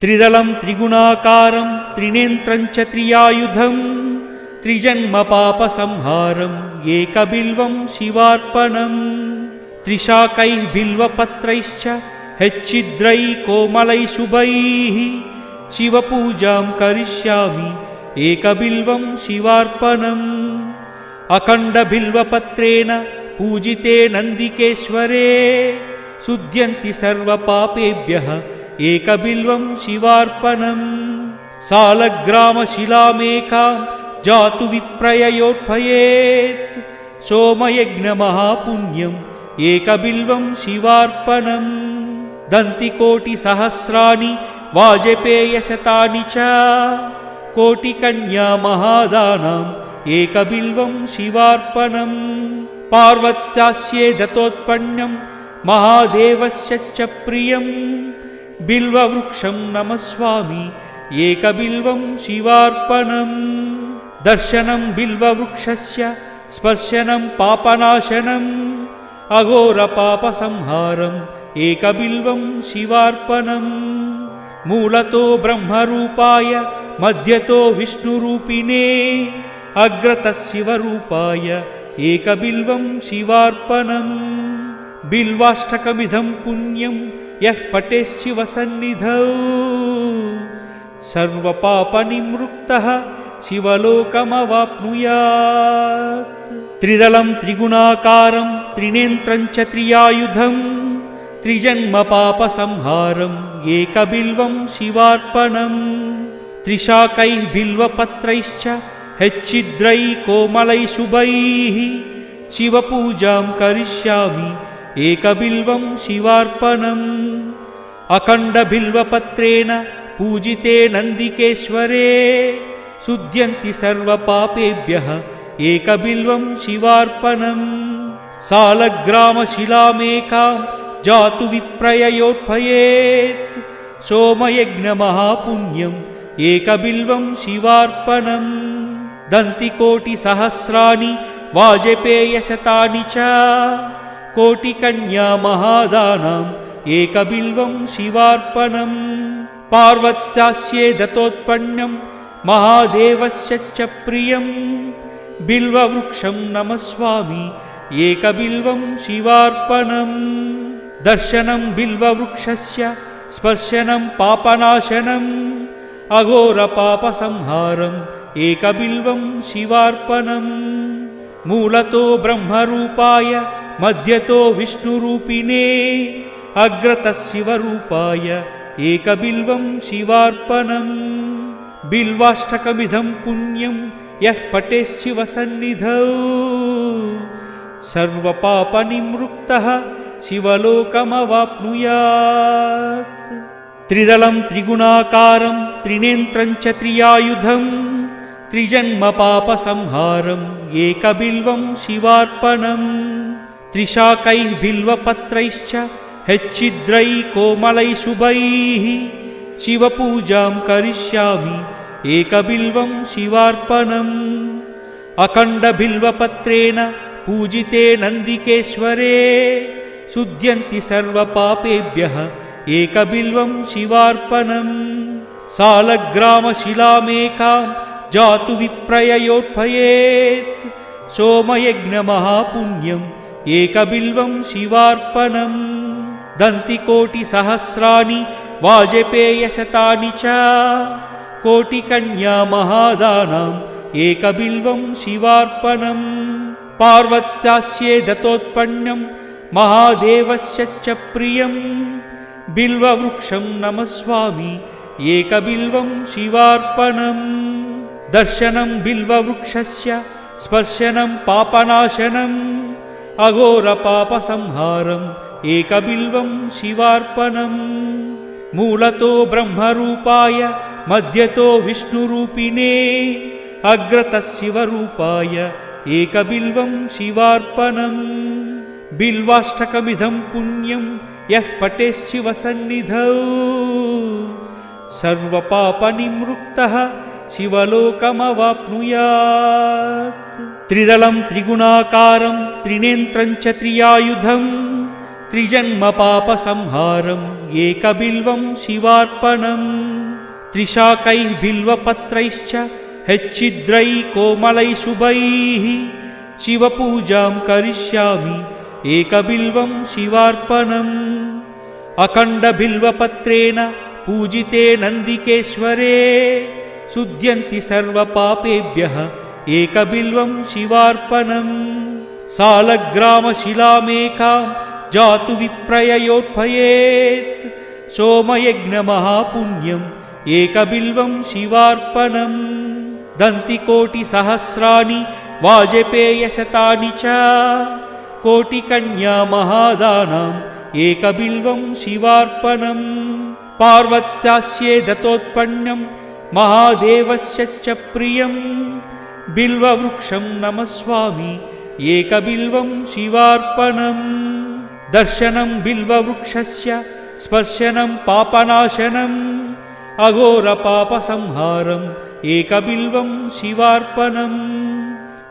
त्रिदलं त्रिगुणाकारं त्रिनेत्रं च त्रियायुधं त्रिजन्म पापसंहारं एकबिल्वं शिवार्पणम् त्रिशाकैः बिल्वपत्रैश्च हेच्चिद्रैः कोमलैः शुभैः शिवपूजां करिष्यामि एकबिल्वं शिवार्पणम् अखण्डबिल्वपत्रेण पूजिते नन्दिकेश्वरे शुध्यन्ति सर्वपापेभ्यः एकबिल्वं शिवार्पणम् सालग्रामशिलामेकां जातु विप्रययोत्पयेत् सोमयज्ञमहापुण्यम् एकबिल्वं शिवार्पणम् दन्तिकोटिसहस्राणि वाजपेयशतानि च कोटिकन्या महादानाम् एकबिल्वं शिवार्पणम् पार्वत्यास्ये दत्तोत्पन्नं महादेवस्य च प्रियं बिल्ववृक्षं नमस्वामि एकबिल्वं शिवार्पणम् दर्शनं बिल्ववृक्षस्य स्पर्शनं पापनाशनम् अघोरपापसंहारम् एकबिल्वं शिवार्पणम् मूलतो ब्रह्मरूपाय मध्यतो विष्णुरूपिणे अग्रतः शिवरूपाय एकबिल्वं शिवार्पणम् बिल्वाष्टकमिदं पुण्यं यः पठेत् शिवसन्निधौ सर्वपापनिवृत्तः शिवलोकमवाप्नुयात् त्रिदलं त्रिगुणाकारं त्रिनेत्रं च त्रियायुधं त्रिजन्म पापसंहारम् एकबिल्वं शिवार्पणम् त्रिशाकैः बिल्वपत्रैश्च हेच्चिद्रैः कोमलैः शुभैः शिवपूजां करिष्यामि एकबिल्वं शिवार्पणम् अखण्डबिल्वपत्रेण पूजिते नन्दिकेश्वरे शुध्यन्ति सर्वपापेभ्यः एकबिल्वं शिवार्पणम् सालग्रामशिलामेकां जातु विप्रययोत्पयेत् सोमयज्ञमहापुण्यम् एकबिल्वं शिवार्पणम् दन्तिकोटिसहस्राणि वाजपेयशतानि च कोटिकन्या महादानाम् एकबिल्वं शिवार्पणम् पार्वत्यास्ये दत्तोत्पन्नं महादेवस्य च प्रियं बिल्ववृक्षं नमस्वामि एकबिल्वं शिवार्पणम् दर्शनं बिल्ववृक्षस्य स्पर्शनं पापनाशनम् अघोरपापसंहारम् एकबिल्वं शिवार्पणम् मूलतो ब्रह्मरूपाय मध्यतो विष्णुरूपिणे अग्रतः शिवरूपाय एकबिल्वं शिवार्पणम् बिल्वाष्टकमिदं पुण्यं यः पठेत् शिवसन्निधौ सर्वपापनिवृत्तः शिवलोकमवाप्नुयात् त्रिदलं त्रिगुणाकारं त्रिनेत्रं च त्रियायुधं त्रिजन्म पापसंहारम् एकबिल्वं शिवार्पणम् त्रिशाकैः बिल्वपत्रैश्च हेच्चिद्रैः कोमलैः शुभैः शिवपूजां करिष्यामि एकबिल्वं शिवार्पणम् अखण्डबिल्वपत्रेण पूजिते नन्दिकेश्वरे शुध्यन्ति सर्वपापेभ्यः एकबिल्वं शिवार्पणम् सालग्रामशिलामेकां जातु विप्रययोत्पयेत् सोमयज्ञमहापुण्यम् एकबिल्वं शिवार्पणम् दन्तिकोटिसहस्राणि वाजपेयशतानि च कोटिकन्या महादानाम् एकबिल्वं शिवार्पणम् पार्वत्यास्ये दत्तोत्पन्नं महादेवस्य च प्रियं बिल्ववृक्षं नमस्वामि एकबिल्वं शिवार्पणम् दर्शनं बिल्ववृक्षस्य स्पर्शनं पापनाशनम् अघोरपापसंहारम् एकबिल्वं शिवार्पणम् मूलतो ब्रह्मरूपाय मध्यतो विष्णुरूपिणे अग्रतः शिवरूपाय एकबिल्वं शिवार्पणम् बिल्वाष्टकमिदं पुण्यं यः पठेत् शिवसन्निधौ सर्वपापनिवृत्तः शिवलोकमवाप्नुयात् त्रिदलं त्रिगुणाकारं त्रिनेत्रं च त्रियायुधं त्रिजन्म पाप संहारं एकबिल्वं शिवार्पणं त्रिशाकैः बिल्वपत्रैश्च हेच्चिद्रैः कोमलैः शुभैः शिवपूजां करिष्यामि एकबिल्वं शिवार्पणम् अखण्डबिल्वपत्रेण पूजिते नन्दिकेश्वरे शुध्यन्ति सर्वपापेभ्यः एकबिल्वं शिवार्पणम् सालग्रामशिलामेकां जातु विप्रययोत्पयेत् सोमयज्ञमहापुण्यम् एकबिल्वं शिवार्पणम् दन्तिकोटिसहस्राणि वाजपेयशतानि च कोटिकन्या महादानाम् एकबिल्वं शिवार्पणम् पार्वत्यास्ये दत्तोत्पन्नं महादेवस्य च प्रियं बिल्ववृक्षं नमस्वामि एकबिल्वं शिवार्पणम् दर्शनं बिल्ववृक्षस्य स्पर्शनं पापनाशनम् अघोरपापसंहारम् एकबिल्वं शिवार्पणम्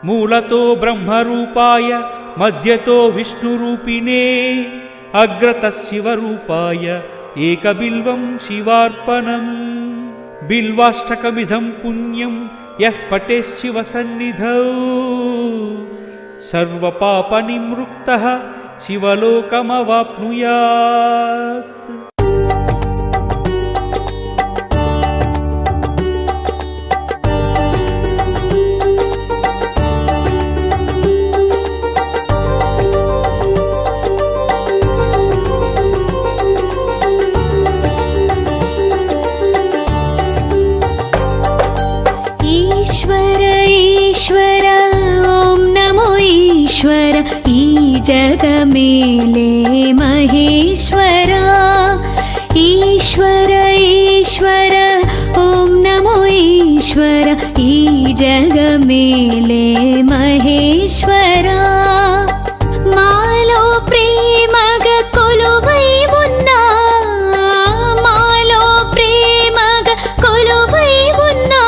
मूलतो ब्रह्मरूपाय मध्यतो विष्णुरूपिणे अग्रतः शिवरूपाय एकबिल्वं शिवार्पणम् बिल्वाष्टकमिदं पुण्यं यः पठेच्छिवसन्निधौ सर्वपापनिमृक्तः शिवलोकमवाप्नुयात्। जगमेले महेश्वरा ईश्वर ईश्वर ॐ नमो ईश्वर ई जगमेले महेश्वरा मालो प्रेमग कोलुवै उन्ना मालो प्रेमग कोलुवै उन्ना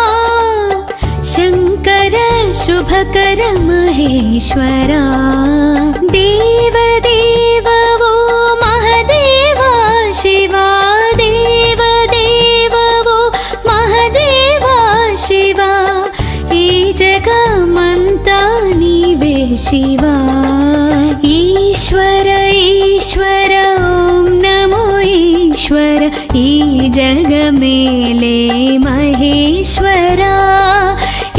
शंकर शुभकर महेश्वरा देव देव वो महदेवा शिवा देव देव वो महदेवा शिवा ई जगमंता नीवे शिवा ईश्वर ईश्वर ओम नमो ईश्वर ई जगमेले महेश्वरा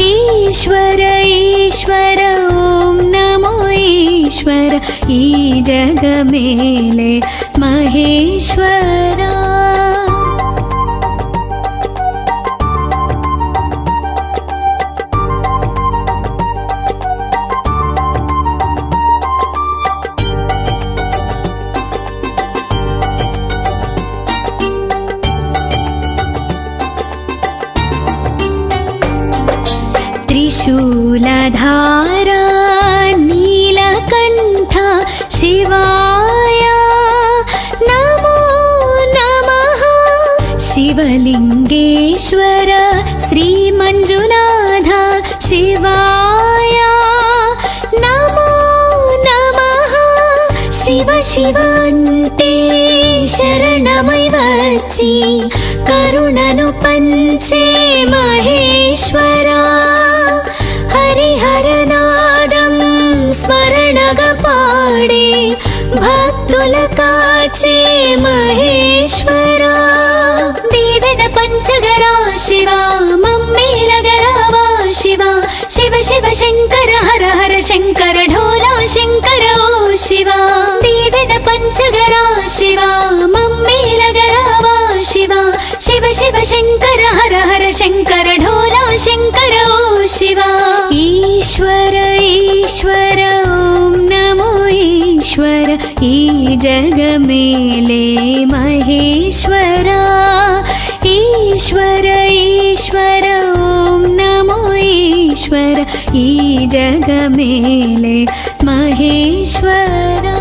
ईश्वर ईश्वर ओम नमो ईश्वर ई जगमेले महेश्वरा त्रिशूलधारा नीलकण्ठा शिवाय नमो नमः शिवलिङ्गेश्वर श्रीमञ्जुनाथ शिवाय नमो नमः शिव शिव अन्ते शरणमै వచ్చి కరుణను పంచే మహేశ్వరా హరిహరనాదం స్మరణగా పాడే భక్తుల కాచే మహేశ్వరా దీవెన పంచగరా శివా మమ్మేలగరావా శివా శివ శివ శంకర హర హర శంకర ఢోలా శంకర ఓ శివా దీవెన పంచగరా శివా మమ్మేలగరావా శివా శివ శివ శంకర హర హర శంకర ఢోలా శంకర ఓ శివా ఈశ్వర ఈశ్వర ఓం నమో ఈశ్వర ఈ జగమేలే మహేశ్వరా ఈశ్వర ఈశ్వర ఓం నమో ఈశ్వర ఈ జగమేలే మహేశ్వరా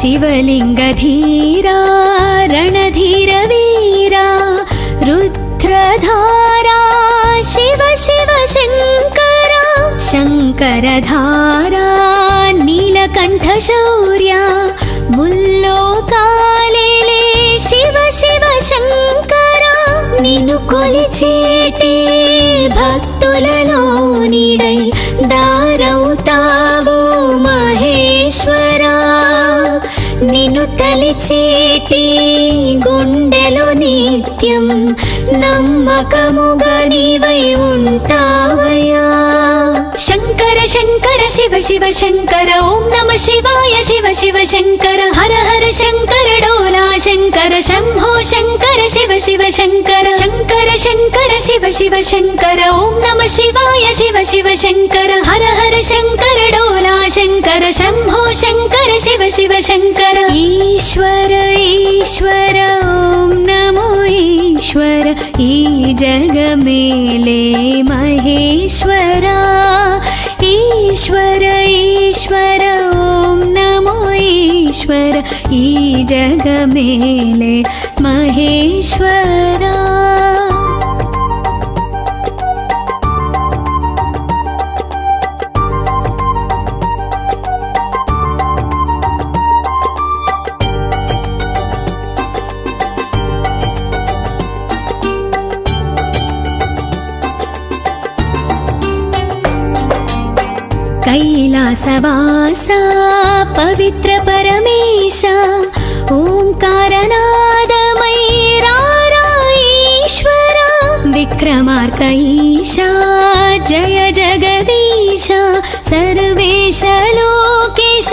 शिवलिङ्गधीरा रणधीरवीरा रुद्रधारा शिव शिव शङ्करा शङ्करधारा नीलकण्ठशौर्या मुल्लोकालेले शिव शिव शङ्करा నిన్ను కొలిచేటి భక్తులలో నీడై దారవుతావు మహేశ్వరా నిన్ను తలిచేటి గుండెలో నిత్యం నమ్మకముగా నీవై ఉంటావయ్యా శంకర శంకర శివ శివ శంకర ఓం నమ శివాయ శివ శివ శంకర హర హర శంకర డోలా శంకర శంభో శంకర శివ శివ శంకర శంకర శంకర శివ శివ శంకర ఓం నమ శివాయ శివ శివ శంకర హర హర శంకర డోలా శంకర శంభో శంకర శివ శివ శంకర ఈశ్వర ఈశ్వర ఓం నమో ఈశ్వర ఈ జగమేలే మహేశ్వరా ఈశ్వర ఈశ్వర ఓం నమో ఈశ్వర ఈ జగమేలే మహేశ్వరా कैलासवासा पवित्र परमेश ओंकारनादमयीरा ईश्वरा विक्रमार्क ईशा जय जगदीश सर्वेश लोकेश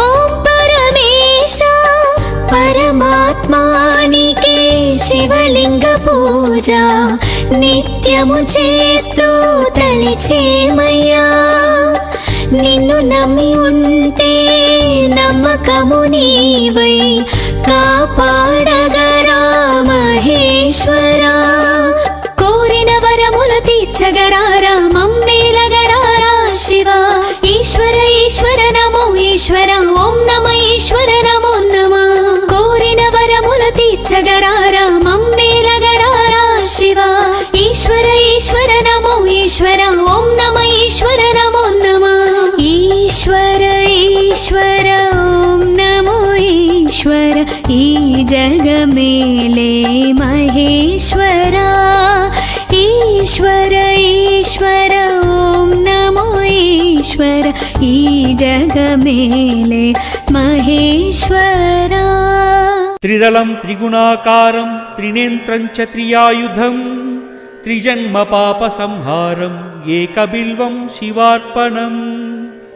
ओं परमेश परमात्मानिके शिवलिंग पूजा నిత్యము చేస్తూ తలిచేమయ్యా నిన్ను నమ్మి ఉంటే నమ్మకము నీవై కాపాడగరా మహేశ్వరా కోరిన వరముల తీర్చగరారా మమ్మేలగరారా శివ ఈశ్వర ఈశ్వర నమో ఈశ్వర ఓం నమ ఈశ్వర నమో నమ కోరిన వరముల తీర్చగరారా మమ్మేలగరారా శివ ఈశ్వర ఈశ్వర నమో ఈశ్వర ఓం నమ ఈశ్వర నమో నమ ఈశ్వర ఈశ్వర ఓం నమో ఈశ్వర ఈ జగమేలే మహేశ్వరా ఈశ్వర ఈశ్వర ఓం నమో ఈశ్వర ఈ జగమేలే మహేశ్వరా త్రిదళం త్రిగుణాకారం త్రినేత్రం చ త్రియాయుధం త్రిజన్మ పాప సంహారం ఏకబిల్వం శివార్పణం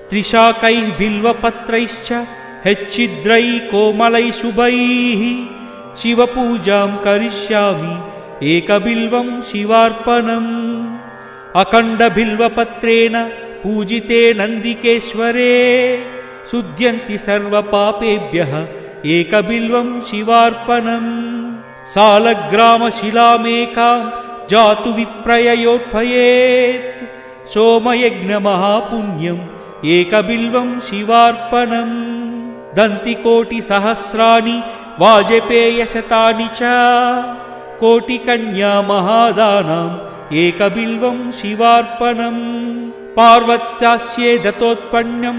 త్రిశాకైః బిల్వపత్రైశ్చ హెచ్చిద్రై కోమలై శుభైః శివపూజాం కరిష్యామి ఏకబిల్వం శివార్పణం అఖండ బిల్వపత్రేణ పూజితే నందికేశ్వరే శుద్ధ్యంతి సర్వపాపేభ్యః ఏకబిల్వం శివార్పణం సాలగ్రామశిలామేకాం జాతు విప్రయయోర్పయేత్ సోమయజ్ఞమహాపుణ్యం ఏకబిల్వం శివార్పణం దంతికోటిసహస్రాణి వాజపేయశతాని చ కోటికన్యా మహాదానాం ఏకబిల్వం శివార్పణం పార్వత్యాస్యే దత్తోత్పన్నం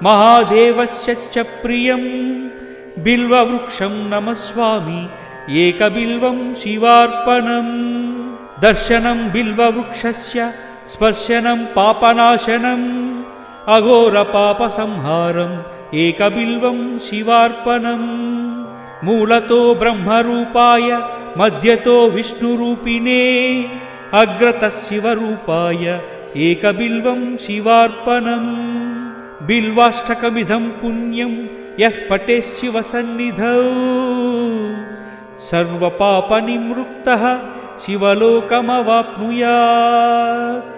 మహాదేవస్య చ ప్రియం బిల్వవృక్షం నమస్వామి ఏకబిల్వం శివార్పణం దర్శనం బిల్వవృక్షస్య స్పర్శనం పాపనాశనం అఘోర పాప సంహారం ఏకబిల్వం శివార్పణం మూలతో బ్రహ్మరూపాయ మధ్యతో విష్ణురూపిణే అగ్రతః శివరూపాయ ఏకబిల్వం శివార్పణం బిల్వాష్టకమిదం పుణ్యం యః పఠేత్ సన్నిధౌ సర్వపాపనిమృక్తః శివలోకమవాప్నుయాత్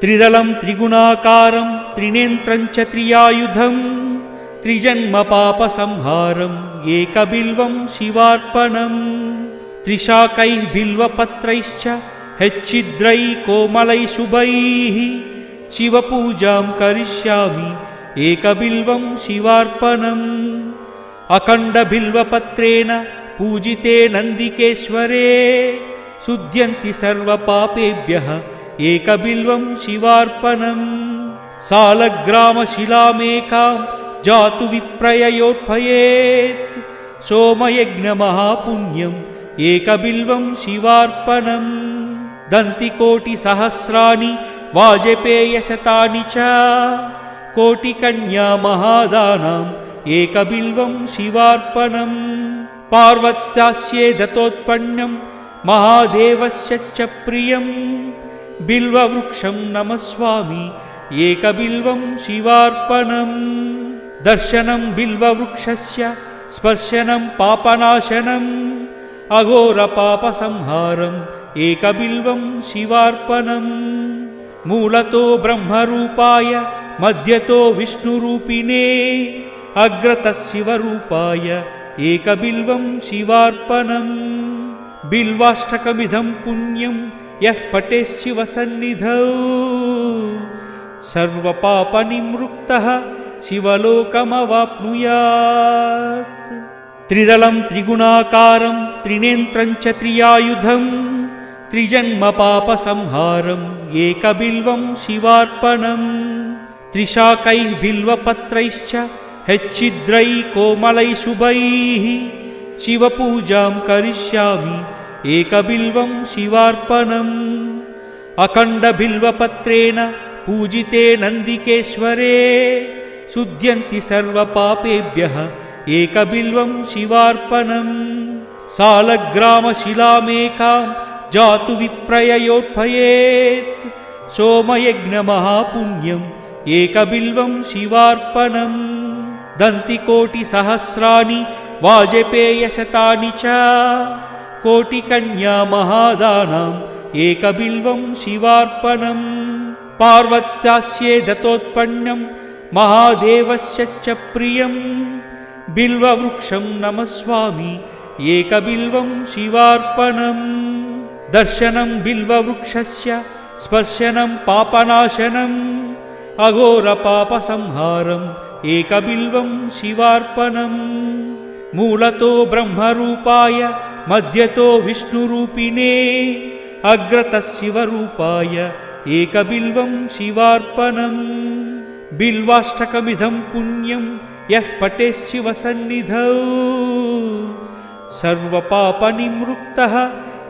త్రిదళం త్రిగుణాకారం త్రినేత్రం చ త్రియాయుధం త్రిజన్మ పాప సంహారం ఏకబిల్వం శివార్పణం త్రిశాకైః బిల్వపత్రైశ్చ హెచ్చిద్రై కోమలై శుభైః శివపూజాం కరిష్యామి ఏకబిల్వం శివార్పణం अखण्डबिल्वपत्रेण पूजिते नन्दिकेश्वरे शुध्यन्ति सर्वपापेभ्यः एकबिल्वं शिवार्पणम् सालग्रामशिलामेकां जातु विप्रययोत्पयेत् सोमयज्ञमहापुण्यम् एकबिल्वं शिवार्पणम् दन्तिकोटिसहस्राणि वाजपेयशतानि च कोटिकन्या महादानाम् एकबिल्वं शिवार्पणम् पार्वत्यास्ये दत्तोत्पन्नं महादेवस्य च प्रियं बिल्ववृक्षं नमस्वामि एकबिल्वं शिवार्पणम् दर्शनं बिल्ववृक्षस्य स्पर्शनं पापनाशनम् अघोरपापसंहारम् एकबिल्वं शिवार्पणम् मूलतो ब्रह्मरूपाय मध्यतो विष्णुरूपिणे अग्रतः शिवरूपाय एकबिल्वं शिवार्पणम् बिल्वाष्टकमिदं पुण्यं यः पठेच्छिवसन्निधौ सर्वपापनिमृक्तः शिवलोकमवाप्नुयात् त्रिदलं त्रिगुणाकारं त्रिनेत्रं च त्रियायुधं त्रिजन्मपापसंहारम् एकबिल्वं शिवार्पणम् त्रिशाकैः बिल्वपत्रैश्च हेच्छिद्रैः कोमलैः शुभैः शिवपूजां करिष्यामि एकबिल्वं शिवार्पणम् अखण्डबिल्वपत्रेण पूजिते नन्दिकेश्वरे शुध्यन्ति सर्वपापेभ्यः एकबिल्वं शिवार्पणम् सालग्रामशिलामेकां जातु विप्रययोत्पयेत् सोमयज्ञमहापुण्यम् एकबिल्वं शिवार्पणम् दन्तिकोटिसहस्राणि वाजपेयशतानि च कोटिकन्या महादानाम् एकबिल्वं शिवार्पणम् पार्वत्यास्ये दत्तोत्पन्नं महादेवस्य च प्रियं बिल्ववृक्षं नमस्वामि एकबिल्वं शिवार्पणम् दर्शनं बिल्ववृक्षस्य स्पर्शनं पापनाशनम् अघोरपापसंहारम् एकबिल्वं शिवार्पणम् मूलतो ब्रह्मरूपाय मध्यतो विष्णुरूपिणे अग्रतः शिवरूपाय एकबिल्वं शिवार्पणम् बिल्वाष्टकमिदं पुण्यं यः पठेच्छिवसन्निधौ सर्वपापनिमृक्तः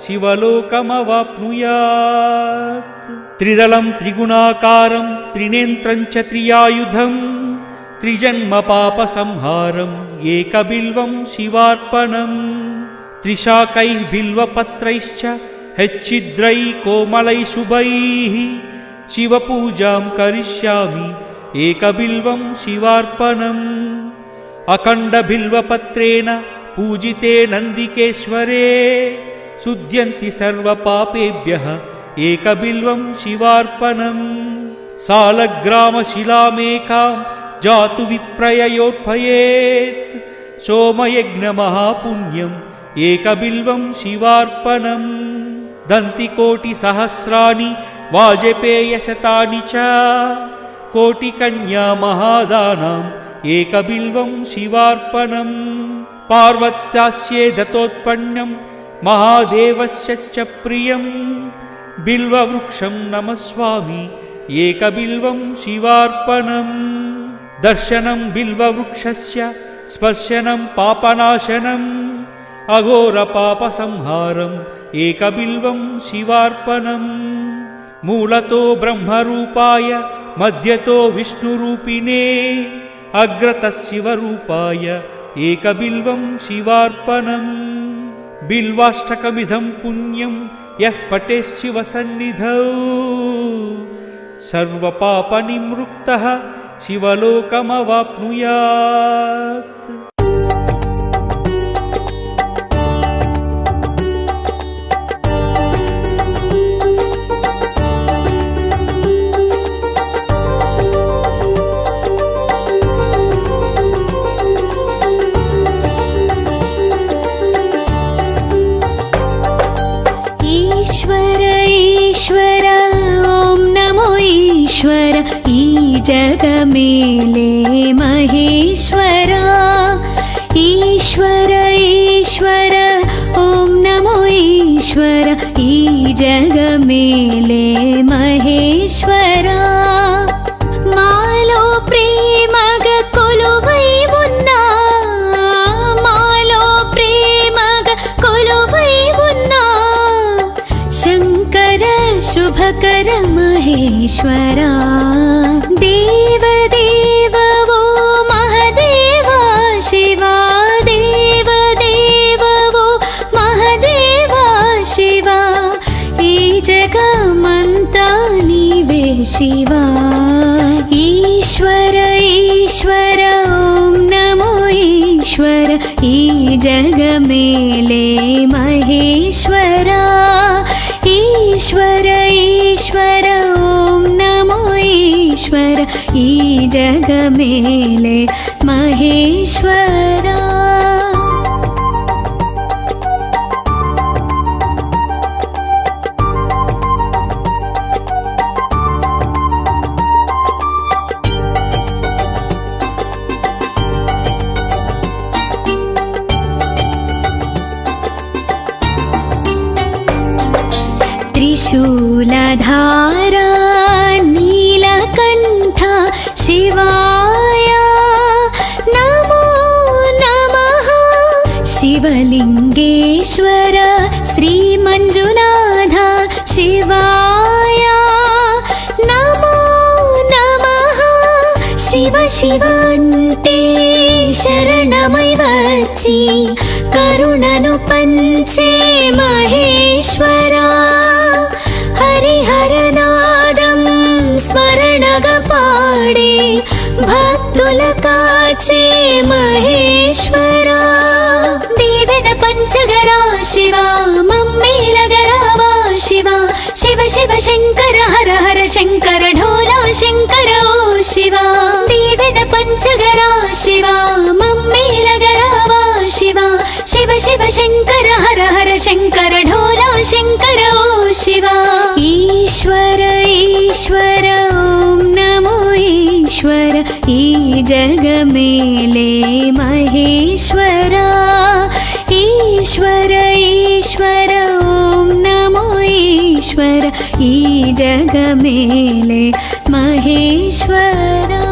शिवलोकमवाप्नुयात् त्रिदलं त्रिगुणाकारं त्रिनेत्रं च त्रियायुधं त्रिजन्मपापसंहारम् एकबिल्वं शिवार्पणम् त्रिशाकैः बिल्वपत्रैश्च हेच्छिद्रैः कोमलैः शुभैः शिवपूजां करिष्यामि एकबिल्वं शिवार्पणम् अखण्डबिल्वपत्रेण पूजिते नन्दिकेश्वरे शुध्यन्ति सर्वपापेभ्यः एकबिल्वं शिवार्पणम् सालग्रामशिलामेकां जातु विप्रययोत्पयेत् सोमयज्ञमहापुण्यम् एकबिल्वं शिवार्पणम् दन्तिकोटिसहस्राणि वाजपेयशतानि च कोटिकन्या महादानाम् एकबिल्वं शिवार्पणम् पार्वत्यास्ये दत्तोत्पन्नं महादेवस्य च प्रियं बिल्ववृक्षं नमस्वामि एकबिल्वं शिवार्पणम् दर्शनं बिल्ववृक्षस्य स्पर्शनं पापनाशनम् अघोरपापसंहारम् एकबिल्वं शिवार्पणम् मूलतो ब्रह्मरूपाय मध्यतो विष्णुरूपिणे अग्रतः शिवरूपाय एकबिल्वं शिवार्पणम् बिल्वाष्टकमिदं पुण्यं यः पठेच्छिवसन्निधौ सर्वपापनिमृक्तः शिवलोकमवाप्नुयात् जग मेले महेश्वरा ई ईश्वर ईश्वर ॐ नमो ईश्वर ई जग मेले महेश्वरा मालो प्रेमग कोलुवै उन्ना मालो प्रेमग कोलुवै उन्ना शंकर शुभकर महेश्वरा देव देव वो महदेवा शिवा देव देव वो महदेवा शिवा ई जगमंता नीवे शिवा ईश्वर ईश्वर ॐ नमो ईश्वर ई जग मेले महेश्वरा ईश्वर ईश्वर ॐ नमो ईश्वर ई जग मेले महेश्वरा त्रिशूलधारा नीलकण्ठा शिवाय नमो नमः शिवलिङ्गेश्वर श्रीमञ्जुनाथ शिवाय नमो नमः शिव शिवन्ते शरणमै వచ్చి కరుణను పంచే మహేశ్వరా హరిహరనాదం స్మరణగా పాడే భక్తుల కాచే మహేశ్వరా దీవెన పంచగరా శివా మమ్మేలగరావా శివా శివ శివ శంకర హర హర శంకర ఢోలా శంకర ఓ శివా దీవెన పంచగరా శివా మమ్మేలగరావా శివా శివ శివ శంకర హర హర శంకర ఢోలా శంకర ఓ శివా ఈశ్వర ఈశ్వర ఓం నమో ఈశ్వర ఈ జగ మేలే మహేశ్వరా ఈశ్వర ఈశ్వర ఓం నమో ఈశ్వర ఈ జగ మేలే మహేశ్వరా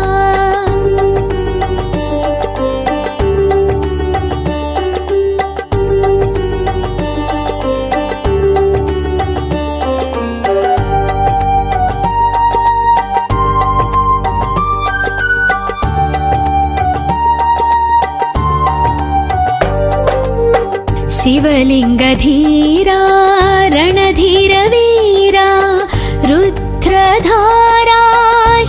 शिवलिंगधीरा रणधीर वीरा रुद्रधारा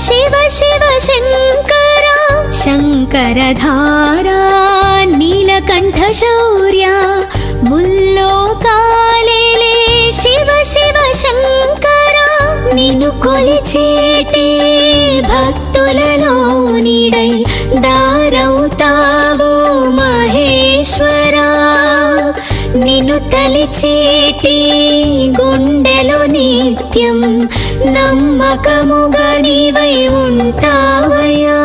शिव शिव शंकरा शंकरधारा नीलकंठ शौर्या मुल्लोकालेले शिव शिव शंकरा निनु कोलिचेटे भक्तुలలో నీడై దారవుతావో మహేశ్వరా నిన్ను తలిచేటి గుండెలో నిత్యం నమ్మకముగా నీవై ఉంటావయ్యా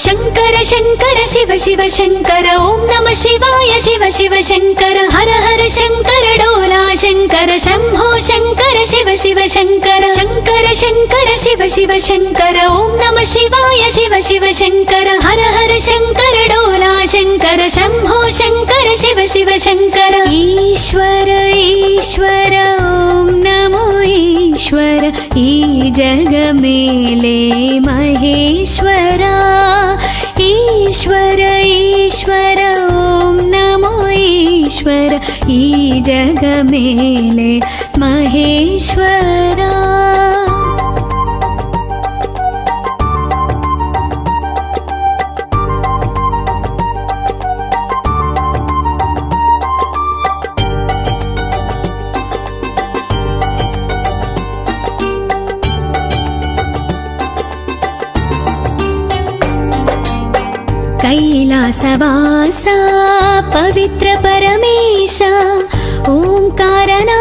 శంకర శంకర శివ శివ శంకర ఓం నమ శివాయ శివ శివ శంకర హర హర శంకర డోలా శంకర శంభో శంకర శివ శివ శంకర శంకర శంకర శివ శివ శంకర ఓం నమ శివాయ శివ శివ శంకర హర హర శంకర డోలా శంకర శంభో శంకర శివ శివ శంకర ఈశ్వర ఈశ్వర ఓం నమో ఈశ్వర ఈ జగ మేలే మహేశ్వరా ఈశ్వర ఈశ్వర ఓం నమో ఈశ్వర ఈ జగ మేలే మహేశ్వరా कैलासवासा पवित्र परमेश ओंकारनादमयीरा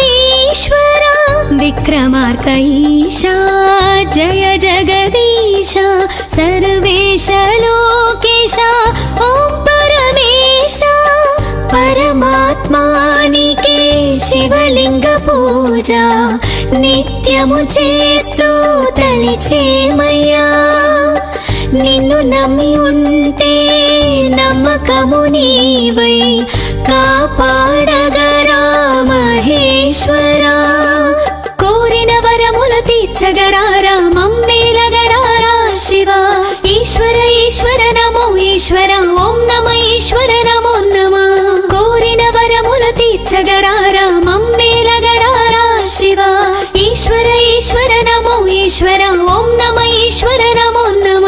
ईश्वरा विक्रमार्कईशा जय जगदीश सर्वेश लोकेशा శివలింగ పూజ నిత్యము చేస్తూ తలిచేమయ్యా. నిన్ను నమ్మి ఉంటే నమ్మకము నీవై కాపాడగరా మహేశ్వరా. కోరిన వరముల తీర్చగరారా మమ్మేలగరారా శివ. ఈశ్వర ఈశ్వర నమో ఈశ్వర, ఓం నమ ఈశ్వర నమో నమ. కోరిన వరముల తీర్చగరారా మమ్మేలగరారా శివ. ఈశ్వర ఈశ్వర నమో ఈశ్వర, ఓం నమ ఈశ్వర నమో నమ.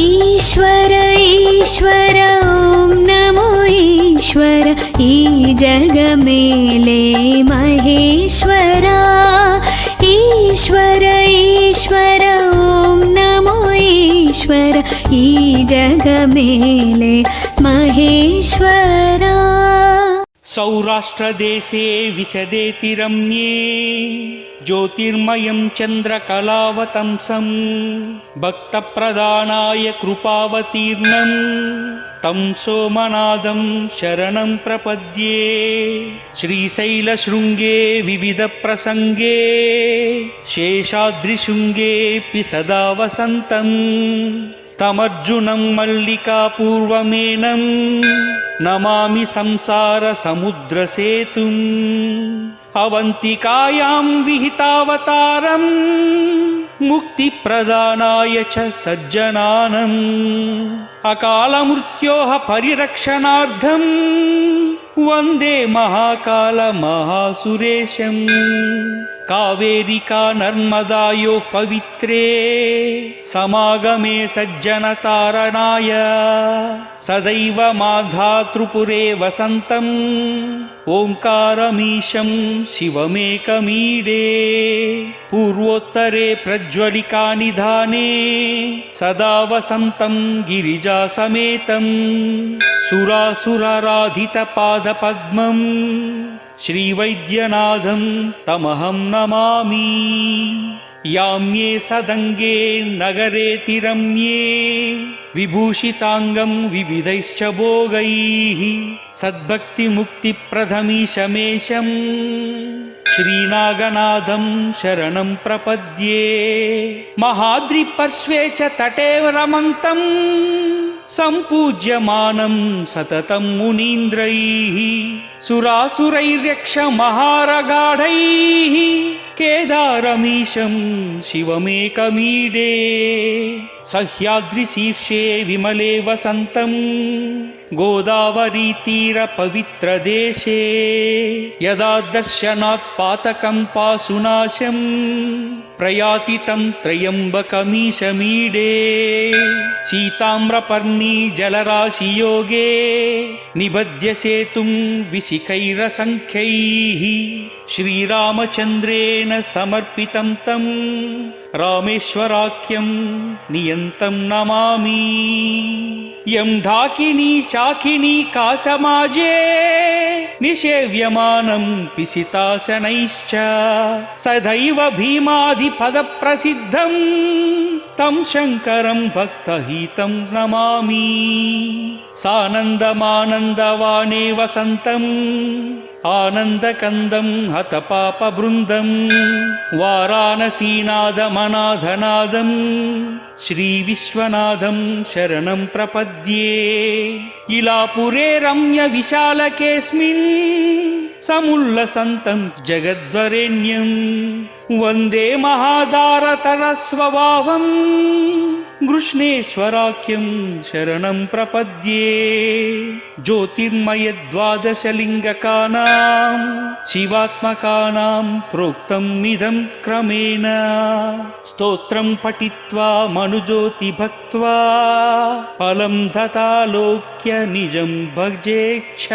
ఈశ్వర ఈశ్వర ఓం నమో ఈశ్వర, ఈ జగమేలే మహేశ్వరా. ఈశ్వర ఈశ్వర ఓం నమో ఈశ్వర, ఈ జగమేలే మహేశ్వరా. సౌరాష్ట్రదేశే విశదేతి రమ్యే జ్యోతిర్మయం చంద్రకళావతంసం భక్తప్రదానాయ కృపావతీర్ణం తం సోమనాథం శరణం ప్రపద్యే. శ్రీశైలశృంగే వివిధ ప్రసంగే శేషాద్రిశృంగేऽపి సదా వసంతం తమర్జునం మల్లికాపూర్వమేనం నమామి సంసార సముద్రసేతుం. అవంతికాయాం విహితావతారం ముక్తిప్రదానాయ చ సజ్జనానం అకాలమృత్యోః పరిరక్షణార్థం వందే మహాకాల మహాసురేశం. కావేరికా నర్మదాయో పవిత్రే సమాగమే సజ్జనతారణాయ సదైవ మాధాతృపురే వసంతం ఓంకారమీశం శివమేకమీడే. పూర్వోత్తరే ప్రజ్వలికా నిధానే సదా వసంతం గిరిజా సమేతం సురాసురారాధిత పాదపద్మం శ్రీవైద్యనాథం తమహం నమామి. యామ్యే సదంగే నగరేతి రమ్యే విభూషితాంగం వివిధైశ్చ భోగైః సద్భక్తిముక్తిప్రదమీశమేశం శ్రీనాగనాథం శరణం ప్రపద్యే. మహాద్రిపర్శ్వే చ తటే రమంతం సంపూజ్యమానం సతతం మునీంద్రైః సురాసురైర్యక్ష మహారగాఢైః కేదారమీశం శివమేకమీడే. సహ్యాద్రిశీర్షే విమలే వసంతం గోదావరీతీర పవిత్రదేశే యదా దర్శనాత్ పాతకం పాసునాశం ప్రయాతి తం త్రయంబకమీశమీడే. సీతామ్రపర్ణీ జలరాశియోగే నిబధ్య సేతుం విసికైరసంఖ్యైః శ్రీరామచంద్రేణ సమర్పితం తం రామేశ్వరాఖ్యం నియంతం నమామి. యం ఢాకినీ శాకినీ కాసమాజే నిషేవ్యమానం పిసితాశనైశ్చ సదైవ భీమాధిపద ప్రసిద్ధం తం శంకరం భక్తహితం నమామి. సానందమానందవానే వసంతం ఆనందకందం హతపాప బృందం వారాణసీనాదమనాథనాదం శ్రీ విశ్వనాథం శరణం ప్రపద్యే. ఇలాపురే రమ్య విశాలకేస్మిన్ సముల్లసంతం జగద్వరేణ్యం వందే మహాదారతర స్వభావం గృష్ణేశ్వరాఖ్యం శరణం ప్రపద్యే. జ్యోతిర్మయ ద్వాదశలింగకానాం శివాత్మకానాం ప్రోక్తం ఇదం క్రమేణ స్తోత్రం పఠిత్వా మనుజ్యోతి భక్త్వా ఫలం తథాలోక్య నిజం భజేచ్ఛ.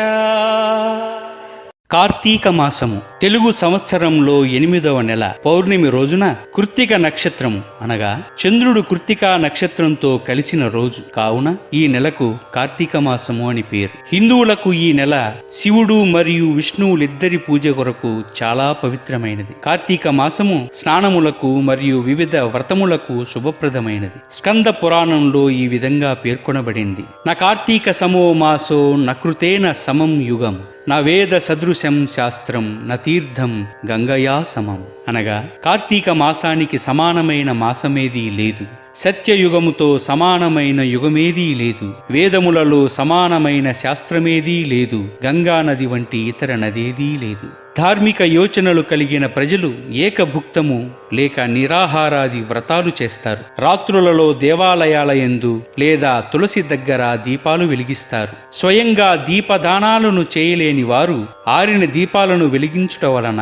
కార్తీక మాసము తెలుగు సంవత్సరంలో 8వ నెల పౌర్ణమి రోజున కృత్తిక నక్షత్రము అనగా చంద్రుడు కృత్తికా నక్షత్రంతో కలిసిన రోజు కావున ఈ నెలకు కార్తీక మాసము అని పేరు. హిందువులకు ఈ నెల శివుడు మరియు విష్ణువులిద్దరి పూజ కొరకు చాలా పవిత్రమైనది. కార్తీక మాసము స్నానములకు మరియు వివిధ వ్రతములకు శుభప్రదమైనది. స్కంద పురాణంలో ఈ విధంగా పేర్కొనబడింది. న కార్తీక సమో మాసో నకృతేన సమం యుగం వేద సదృశం శాస్త్రం న తీర్థం గంగయా సమం. అనగా కార్తీక మాసానికి సమానమైన మాసమేదీ లేదు, సత్యయుగముతో సమానమైన యుగమేదీ లేదు, వేదములలో సమానమైన శాస్త్రమేదీ లేదు, గంగా నది వంటి ఇతర నదేదీ లేదు. ధార్మిక యోచనలు కలిగిన ప్రజలు ఏకభుక్తము లేక నిరాహారాది వ్రతాలు చేస్తారు. రాత్రులలో దేవాలయాల యందు లేదా తులసి దగ్గర దీపాలు వెలిగిస్తారు. స్వయంగా దీపదానాలను చేయలేని వారు ఆరిన దీపాలను వెలిగించుట వలన,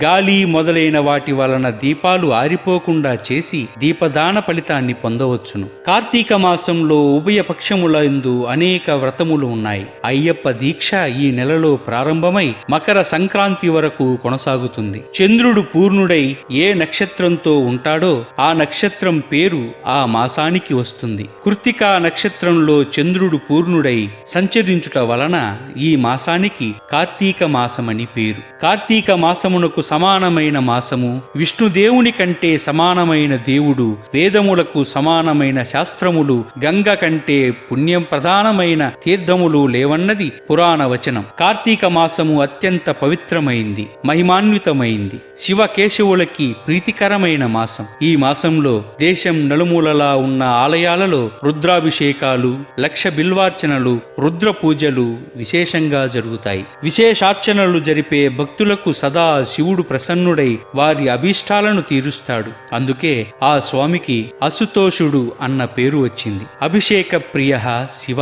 గాలి మొదలైన వాటి వలన దీపాలు ఆరిపోకుండా చేసి దీపదాన ఫలితాన్ని పొందవచ్చును. కార్తీక మాసంలో ఉభయ పక్షములందు అనేక వ్రతములు ఉన్నాయి. అయ్యప్ప దీక్ష ఈ నెలలో ప్రారంభమై మకర సంక్రాంతి వరకు కొనసాగుతుంది. చంద్రుడు పూర్ణుడై ఏ నక్షత్రంతో ఉంటాడో ఆ నక్షత్రం పేరు ఆ మాసానికి వస్తుంది. కృత్తికా నక్షత్రంలో చంద్రుడు పూర్ణుడై సంచరించుట వలన ఈ మాసానికి కార్తీక మాసమని పేరు. కార్తీక మాసమునకు సమానమైన మాసము, విష్ణుదేవుని కంటే సమానమైన దేవుడు, వేదములకు సమానమైన శాస్త్రములు, గంగ కంటే పుణ్యం ప్రధానమైన తీర్థములు లేవన్నది పురాణ వచనం. కార్తీక మాసము అత్యంత పవిత్రమైంది, మహిమాన్వితమైంది, శివకేశవులకి ప్రీతికరమైన మాసం. ఈ మాసంలో దేశం నలుమూలలా ఉన్న ఆలయాలలో రుద్రాభిషేకాలు, లక్ష బిల్వార్చనలు, రుద్ర పూజలు విశేషంగా జరుగుతాయి. విశేషార్చనలు జరిపే భక్తులకు సదా శివుడు ప్రసన్నుడై వారి అభీష్టాలను తీరుస్తాడు. అందుకే ఆ స్వామికి అసుతోషుడు అన్న పేరు వచ్చింది. అభిషేక ప్రియ శివ.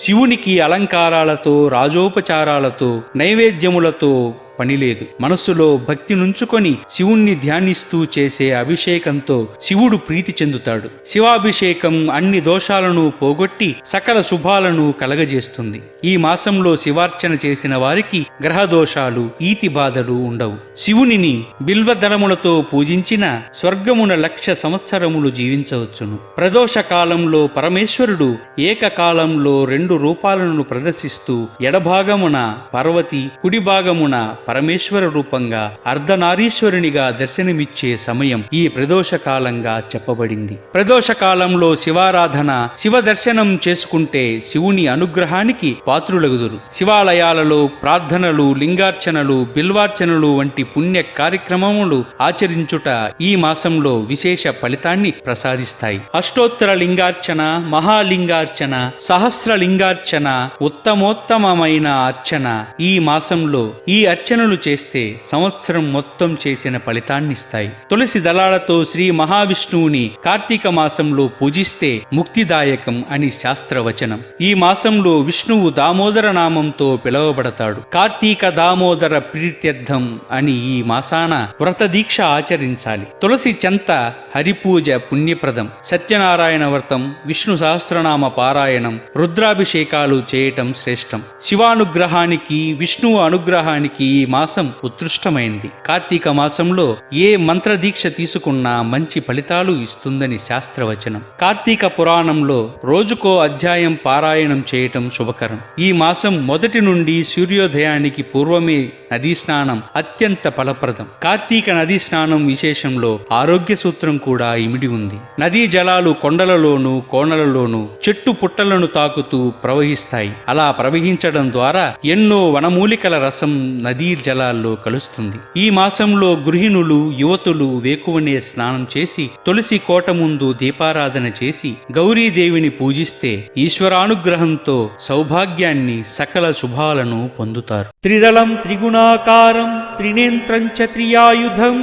శివునికి అలంకారాలతో, రాజోపచారాలతో, నైవేద్యములతో పనిలేదు. మనస్సులో భక్తి నుంచుకొని శివుణ్ణి ధ్యానిస్తూ చేసే అభిషేకంతో శివుడు ప్రీతి చెందుతాడు. శివాభిషేకం అన్ని దోషాలను పోగొట్టి సకల శుభాలను కలగజేస్తుంది. ఈ మాసంలో శివార్చన చేసిన వారికి గ్రహ దోషాలు, ఈతి బాధలు ఉండవు. శివునిని బిల్వదళములతో పూజించిన స్వర్గమున 1,00,000 సంవత్సరములు జీవించవచ్చును. ప్రదోష కాలంలో పరమేశ్వరుడు ఏకకాలంలో 2 రూపాలను ప్రదర్శిస్తూ ఎడభాగమున పార్వతి, కుడి భాగమున పరమేశ్వర రూపంగా అర్ధనారీశ్వరునిగా దర్శనమిచ్చే సమయం ఈ ప్రదోష కాలంగా చెప్పబడింది. ప్రదోష కాలంలో శివారాధన, శివ దర్శనం చేసుకుంటే శివుని అనుగ్రహానికి పాత్రులగుదురు. శివాలయాలలో ప్రార్థనలు, లింగార్చనలు, బిల్వార్చనలు వంటి పుణ్య కార్యక్రమములు ఆచరించుట ఈ మాసంలో విశేష ఫలితాన్ని ప్రసాదిస్తాయి. అష్టోత్తర లింగార్చన, మహాలింగార్చన, సహస్రలింగార్చన, ఉత్తమోత్తమమైన అర్చన ఈ మాసంలో ఈ అర్చనలు చేస్తే సంవత్సరం మొత్తం చేసిన ఫలితాన్నిస్తాయి. తులసి దళాలతో శ్రీ మహావిష్ణువుని కార్తీక మాసంలో పూజిస్తే ముక్తిదాయకం అని శాస్త్రవచనం. ఈ మాసంలో విష్ణువు దామోదర నామంతో పిలువబడతాడు. కార్తీక దామోదర ప్రీత్యర్థం అని ఈ మాసాన వ్రత దీక్ష ఆచరించాలి. తులసి చెంత హరిపూజ పుణ్యప్రదం. సత్యనారాయణ వ్రతం, విష్ణు సహస్రనామ పారాయణం, రుద్రాభిషేకాలు చేయటం శ్రేష్టం. శివానుగ్రహానికి, విష్ణువు అనుగ్రహానికి ఈ మాసం ఉత్కృష్టమైంది. కార్తీక మాసంలో ఏ మంత్ర దీక్ష తీసుకున్నా మంచి ఫలితాలు ఇస్తుందని శాస్త్రవచనం. కార్తీక పురాణంలో రోజుకో అధ్యాయం పారాయణం చేయటం శుభకరం. ఈ మాసం మొదటి నుండి సూర్యోదయానికి పూర్వమే నదీ స్నానం అత్యంత ఫలప్రదం. కార్తీక నదీ స్నానం విశేషంలో ఆరోగ్య సూత్రం కూడా ఇమిడి ఉంది. నదీ జలాలు కొండలలోనూ, కోణలలోనూ, చెట్టు పుట్టలను తాకుతూ ప్రవహిస్తాయి. అలా ప్రవహించడం ద్వారా ఎన్నో వనమూలికల రసం నదీ జలాల్లో కలుస్తుంది. ఈ మాసంలో గృహిణులు, యువతులు వేకువనే స్నానం చేసి తులసి కోట ముందు దీపారాధన చేసి గౌరీదేవిని పూజిస్తే ఈశ్వరానుగ్రహంతో సౌభాగ్యాన్ని, సకల శుభాలను పొందుతారు. త్రిదళం త్రిగుణాకారం త్రినేత్రం చ త్రియాయుధం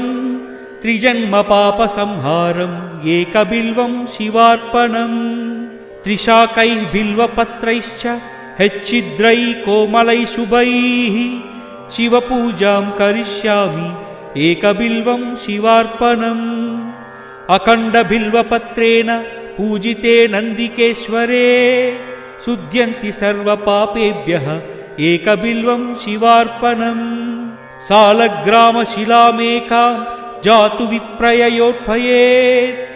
త్రిజన్మ పాప సంహారం ఏకబిల్వం శివార్పణం త్రిశాకై బిల్వపత్రైశ్చ హెచ్చిద్రై కోమలై శుభైః శివపూజాం కరిష్యామి ఏకబిల్వం శివార్పణం అఖండ బిల్వపత్రేణ పూజితే నందికేశ్వరే శుద్ధ్యంతి సర్వపాపేభ్యః ఏకబిల్వం శివార్పణం సాలగ్రామశిలామేకాం జాతు విప్రయయోర్పయేత్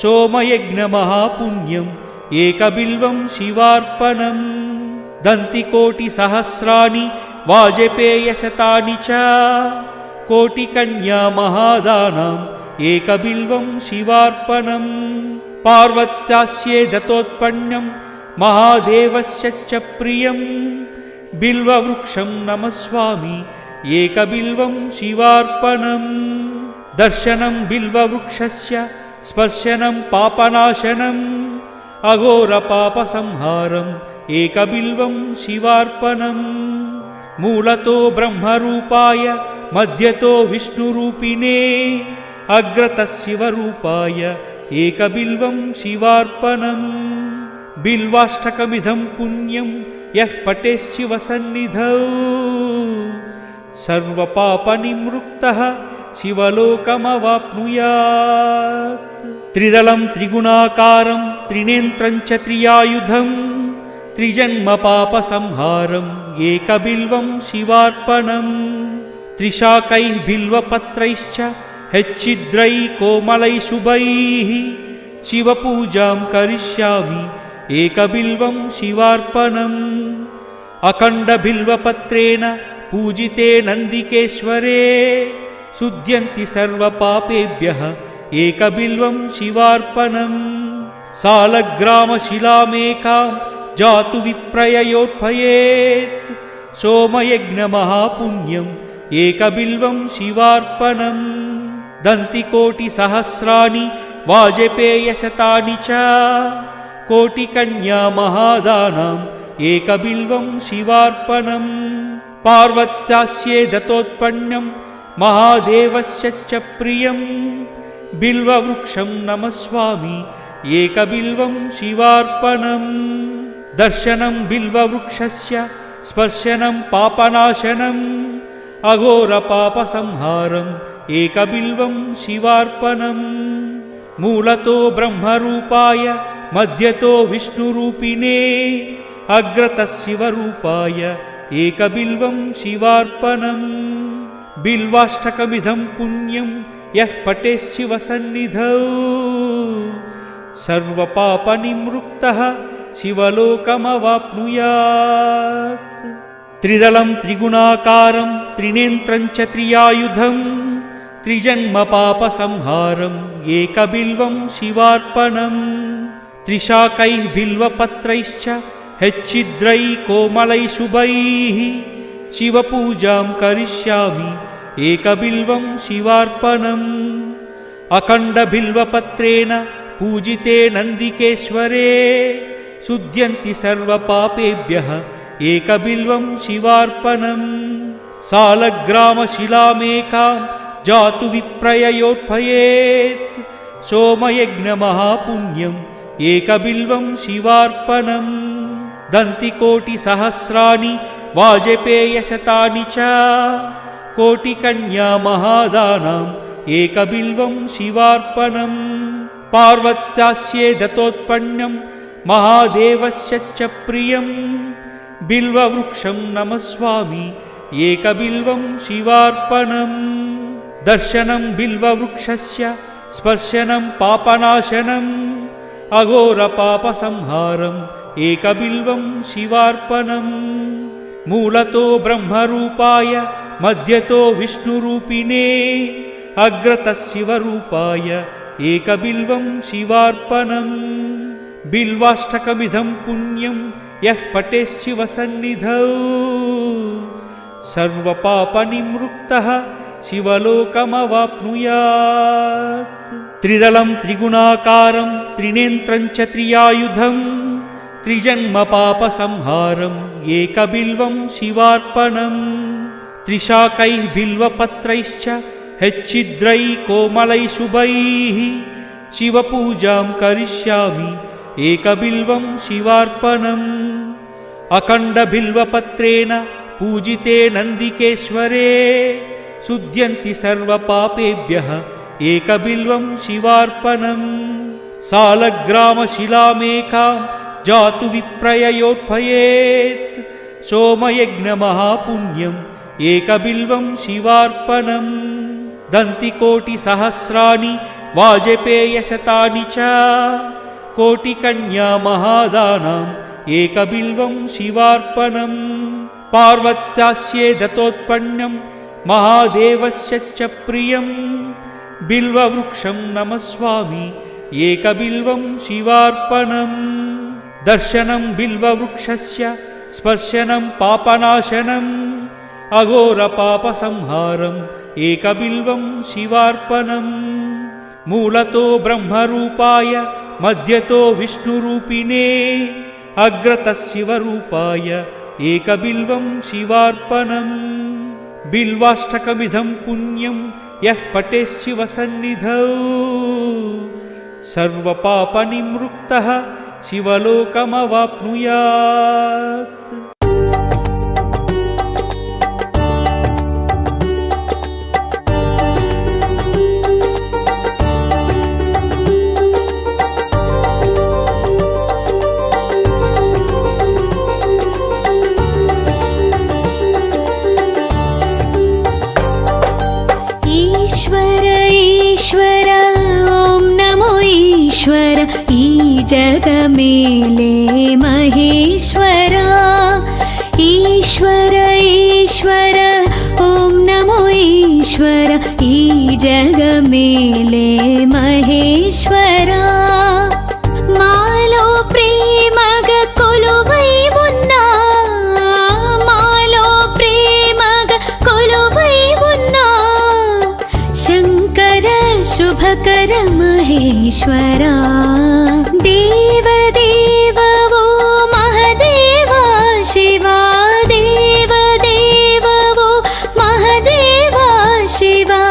సోమయజ్ఞమహాపుణ్యం ఏకబిల్వం శివార్పణం దంతికోటి సహస్రాని వాజపేయశతాని చ కోటికన్యా మహాదానాం ఏకబిల్వం శివార్పణం పార్వత్యాస్యే దతోత్పన్నం మహాదేవస్య చ ప్రియం बिल्ववृक्षं नमस्वामि एकबिल्वं शिवार्पणम् दर्शनं बिल्ववृक्षस्य स्पर्शनं पापनाशनम् अघोरपापसंहारम् एकबिल्वं शिवार्पणम् मूलतो ब्रह्मरूपाय मध्यतो विष्णुरूपिणे अग्रतः शिवरूपाय एकबिल्वं शिवार्पणम् बिल्वाष्टकमिदं पुण्यं यः पठेच्छिवसन्निधौ सर्वपापनिवृत्तः शिवलोकमवाप्नुयात् त्रिदलं त्रिगुणाकारं त्रिनेत्रं च त्रियायुधं त्रिजन्मपापसंहारम् एकबिल्वं शिवार्पणम् त्रिशाकैः बिल्वपत्रैश्च हेच्छिद्रैः कोमलैः शुभैः शिवपूजां करिष्यामि एकबिल्वं शिवार्पणम् अखण्डबिल्वपत्रेण पूजिते नन्दिकेश्वरे शुध्यन्ति सर्वपापेभ्यः एकबिल्वं शिवार्पणम् सालग्रामशिलामेकां जातु विप्रययोत्पयेत् सोमयज्ञमहापुण्यम् एकबिल्वं शिवार्पणम् दन्तिकोटिसहस्राणि वाजपेयशतानि च कोटिकन्यामहादानाम् एकबिल्वं शिवार्पणम् पार्वत्यास्ये दत्तोत्पन्नं महादेवस्य च प्रियम् बिल्ववृक्षं नमस्वामि एकबिल्वं शिवार्पणम् दर्शनं बिल्ववृक्षस्य स्पर्शनं पापनाशनम् अघोरपापसंहारम् एकबिल्वं शिवार्पणम् मूलतो ब्रह्मरूपाय मध्यतो विष्णुरूपिणे अग्रतः शिवरूपाय एकबिल्वं शिवार्पणम् बिल्वाष्टकमिदं पुण्यं यः पठेच्छिवसन्निधौ सर्वपापनिवृत्तः शिवलोकमवाप्नुयात् त्रिदलं त्रिगुणाकारं त्रिनेत्रं च त्रियायुधं त्रिजन्मपापसंहारम् एकबिल्वं शिवार्पणम् त्रिशाकैः बिल्वपत्रैश्च हेच्छिद्रैः कोमलैः शुभैः शिवपूजां करिष्यामि एकबिल्वं शिवार्पणम् अखण्डबिल्वपत्रेण पूजिते नन्दिकेश्वरे शुध्यन्ति सर्वपापेभ्यः एकबिल्वं शिवार्पणम् सालग्रामशिलामेकां जातु विप्रययोत्पयेत् सोमयज्ञमहापुण्यम् एकबिल्वं शिवार्पणम् दन्तिकोटिसहस्राणि वाजपेयशतानि च कोटिकन्यामहादानाम् एकबिल्वं शिवार्पणम् पार्वत्यास्ये दत्तोत्पन्नं महादेवस्य च प्रियम् बिल्ववृक्षं नमस्वामि एकबिल्वं शिवार्पणम् दर्शनं बिल्ववृक्षस्य स्पर्शनं पापनाशनम् अघोरपापसंहारम् एकबिल्वं शिवार्पणम् मूलतो ब्रह्मरूपाय मध्यतो विष्णुरूपिणे अग्रतः शिवरूपाय एकबिल्वं शिवार्पणम् बिल्वाष्टकमिदं पुण्यं यः पठेच्छिवसन्निधौ सर्वपापनिवृत्तः शिवलोकमवाप्नुयात् त्रिदलं त्रिगुणाकारं त्रिनेत्रं च त्रियायुधं त्रिजन्मपापसंहारम् एकबिल्वं शिवार्पणम् त्रिशाकैः बिल्वपत्रैश्च हेच्छिद्रैः कोमलैः शुभैः शिवपूजां करिष्यामि एकबिल्वं शिवार्पणम् अखण्डबिल्वपत्रेण पूजिते नन्दिकेश्वरे शुध्यन्ति सर्वपापेभ्यः एकबिल्वं शिवार्पणम् सालग्रामशिलामेकां जातु विप्रययोत्पयेत् सोमयज्ञमहापुण्यम् एकबिल्वं शिवार्पणम् दन्तिकोटिसहस्राणि वाजपेयशतानि च कोटिकन्यामहादानाम् एकबिल्वं शिवार्पणम् पार्वत्यास्ये दत्तोत्पन्नं महादेवस्य च प्रियम् बिल्ववृक्षं नमस्वामि एकबिल्वं शिवार्पणम् दर्शनं बिल्ववृक्षस्य స్పర్శనం పాపనాశనం అఘోర పాప సంహారం ఏకబిల్వం శివార్పణం. మూలతో బ్రహ్మరూపాయ మధ్యతో విష్ణురూపిణే అగ్రత శివరూపాయ ఏకబిల్వం శివార్పణం. బిల్వాష్టకమిదం పుణ్యం యః పఠేశివ సన్నిధౌ సర్వపాపనిమృక్తః శివలోకమవాప్నుయాత్. जग मेले महेश्वरा ईश्वर ईश्वर ओम नमो ईश्वर ई जग मेले महेश्वरा. मालो प्रेमग कोलुवै उन्ना मालो प्रेमग कोलुवै उन्ना शंकर शुभकर महेश्वरा. देव देव वो महदेवा शिवा देव देव वो महदेवा शिवा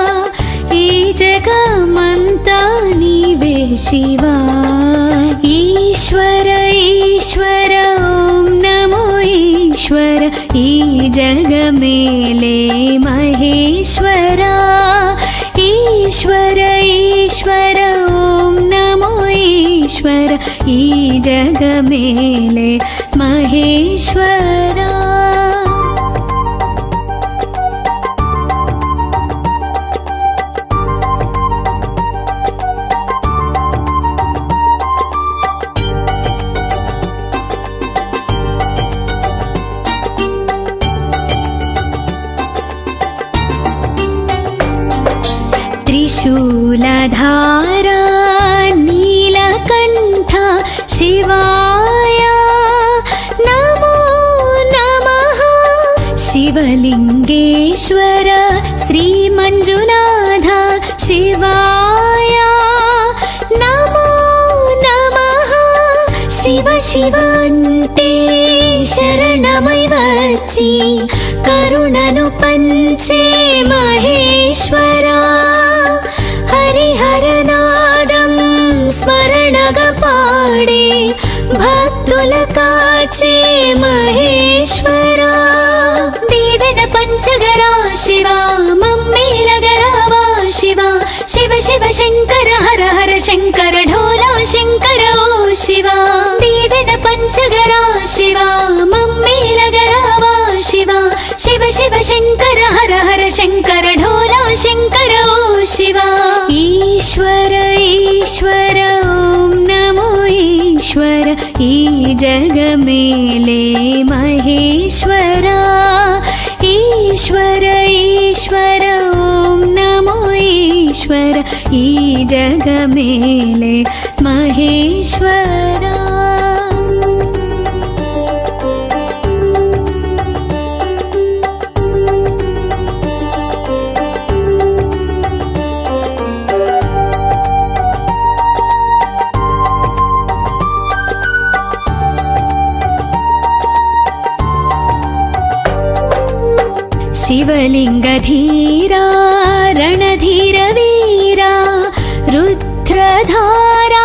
ई जगमंता नीवे शिवा. ईश्वर ईश्वर ओम नमो ईश्वर ई जग मेले महेश्वरा. ईश्वर ईश्वर ओम नमो ईश्वर ई जग मेले महेश्वरा. त्रिशूलधारा नीलकण्ठा शिवाय नमो नमः. शिवलिङ्गेश्वर श्रीमञ्जुनाथ शिवाय नमो नमः. शिव शिव अन्टे शरणमै వచ్చి కరుణను పంచే మహేశ్వరా. హరిహరనాదం స్మరణగా పాడే భక్తుల కాచే మహేశ్వరా. దీవెన పంచగరా శివా మమ్మేలగరావా శివా. శివ శివ శంకర హర హర శంకర ఢోలా శంకర ఓ శివా. దీవెన పంచగరా శివా మమ్మేలగరావా శివా. శివ శివ శంకర హర హర శంకర ఢోలా శంకర ఓ శివా. ఈశ్వర ఈశ్వర ఓం నమో ఈశ్వర ఈ జగ మేలే మహేశ్వరా. ఈశ్వర ఈశ్వర ఓం నమో ఈశ్వర ఈ జగ మేలే మహేశ్వరా. शिवलिंगधीरा रणधीर वीरा रुद्रधारा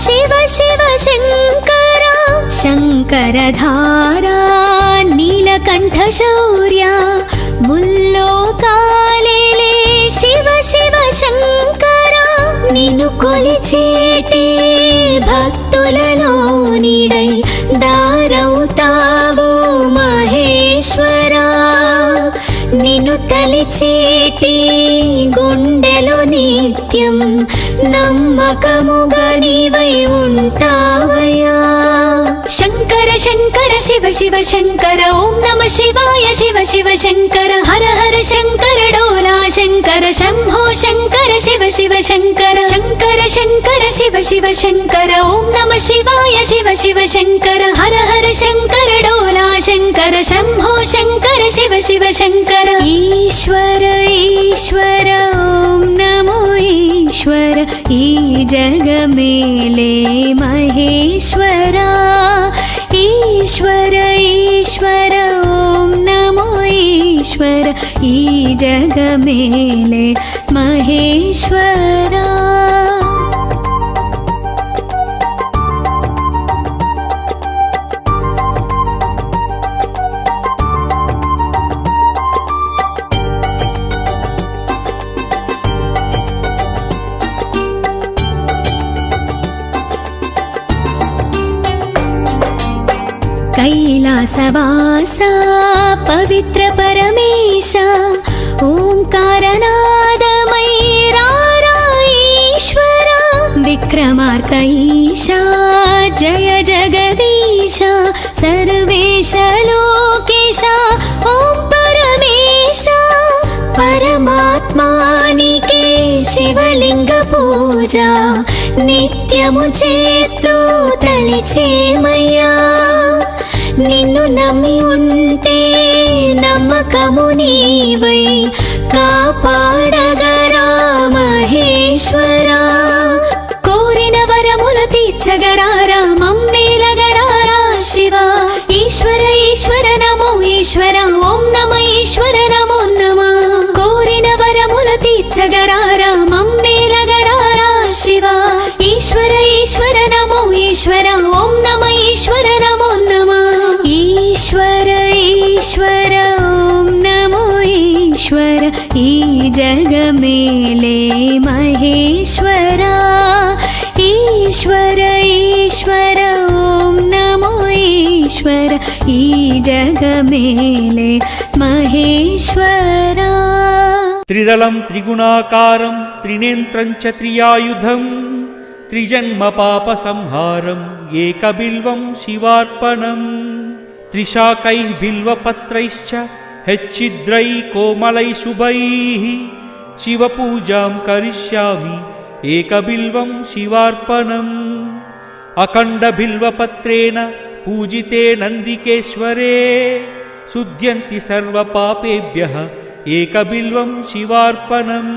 शिव शिव शंकरा. शंकरधारा नीलकंठ शौर्या मुल्लोकालेले शिव शिव शंकरा. నిన్ను కొలిచేటి భక్తులలో నీడై దారవుతావు మహేశ్వరా. నిన్ను తలిచేటి గుండెలో నిత్యం నమ్మకముగా నీవై ఉంటావయ్యా. శంకర శంకర శివ శివ శంకర ఓం నమ శివాయ. శివ శివ శంకర హర హర శంకర డోలా శంకర శంభో శంకర శివ శివ శంకర. శంకర శంకర శివ శివ శంకర ఓం నమ శివాయ. శివ శివ శంకర హర హర శంకర డోలా शम्भो शङ्कर शिव शिव शङ्कर ईश्वर ईश्वर ॐ नमो ईश्वर ई जग मेले महेश्वरा ईश्वर ईश्वर ॐ नमो ईश्वर ई जग मेले महेश्वरा कैलासवासा पवित्र परमेशा ओंकारनादमयीरारा ईश्वरा विक्रमार्कईशा जय जगदीशा सर्वेश लोकेशा ॐ परमेशा परमात्मानिके शिवलिंग पूजा नित्यము చేస్తూ తలిచేమయ్యా నిన్ను నమ్మి ఉంటే నమ్మకము నీవై కాపాడగరా మహేశ్వరా కోరిన వరముల తీర్చగరారా మమ్మేలగరారా శివ ఈశ్వర ఈశ్వర నమో ఈశ్వర ఓం నమ ఈశ్వర నమో నమ కోరిన వరముల తీర్చగరారా మమ్మేలగరారా శివ ఈశ్వర ఈశ్వర నమో ఈశ్వర ఓం నమ ఈశ్వర నమో నమ ईश्वर ईश्वर ॐ नमो ईश्वर ई जग मेले महेश्वरा ईश्वर ईश्वर ॐ नमो ईश्वर ई जग मेले महेश्वरा त्रिदलं त्रिगुणाकारं त्रिनेत्रं च त्रियायुधं त्रिजन्म पापसंहारं एकबिल्वं शिवार्पणम् त्रिशाकैः बिल्वपत्रैश्च हेच्चिद्रैः कोमलैः शुभैः शिवपूजां करिष्यामि एकबिल्वं शिवार्पणम् अखण्डबिल्वपत्रेण पूजिते नन्दिकेश्वरे शुद्ध्यन्ति सर्वपापेभ्यः एकबिल्वं शिवार्पणम्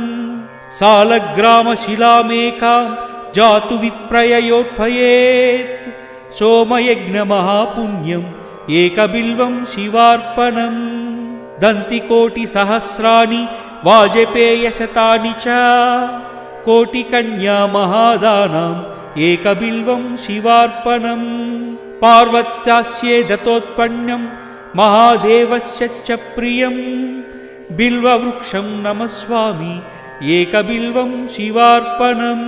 सालग्रामशिलामेकां जातु विप्रययोत्पयेत् सोमयज्ञमहापुण्यम् एकबिल्वं शिवार्पणम् दन्तिकोटिसहस्राणि वाजपेयशतानि च कोटिकन्या महादानाम् एकबिल्वं शिवार्पणम् पार्वत्यास्ये दत्तोत्पन्नं महादेवस्य च प्रियम् बिल्ववृक्षं नमस्वामि एकबिल्वं शिवार्पणम्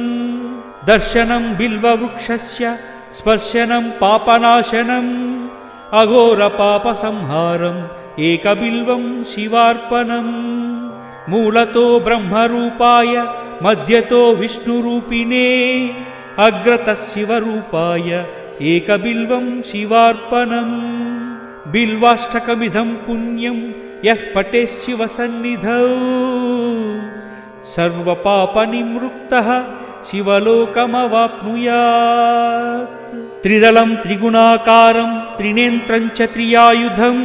दर्शनं बिल्ववृक्षस्य स्पर्शनं पापनाशनम् अघोरपापसंहारम् एकबिल्वं शिवार्पणम् मूलतो ब्रह्मरूपाय मध्यतो विष्णुरूपिणे अग्रतः शिवरूपाय एकबिल्वं शिवार्पणम् बिल्वाष्टकमिदं पुण्यं यः पठेच्छिवसन्निधौ सर्वपापनिवृत्तः शिवलोकमवाप्नुयात् त्रिदलं त्रिगुणाकारं त्रिनेत्रं च त्रियायुधं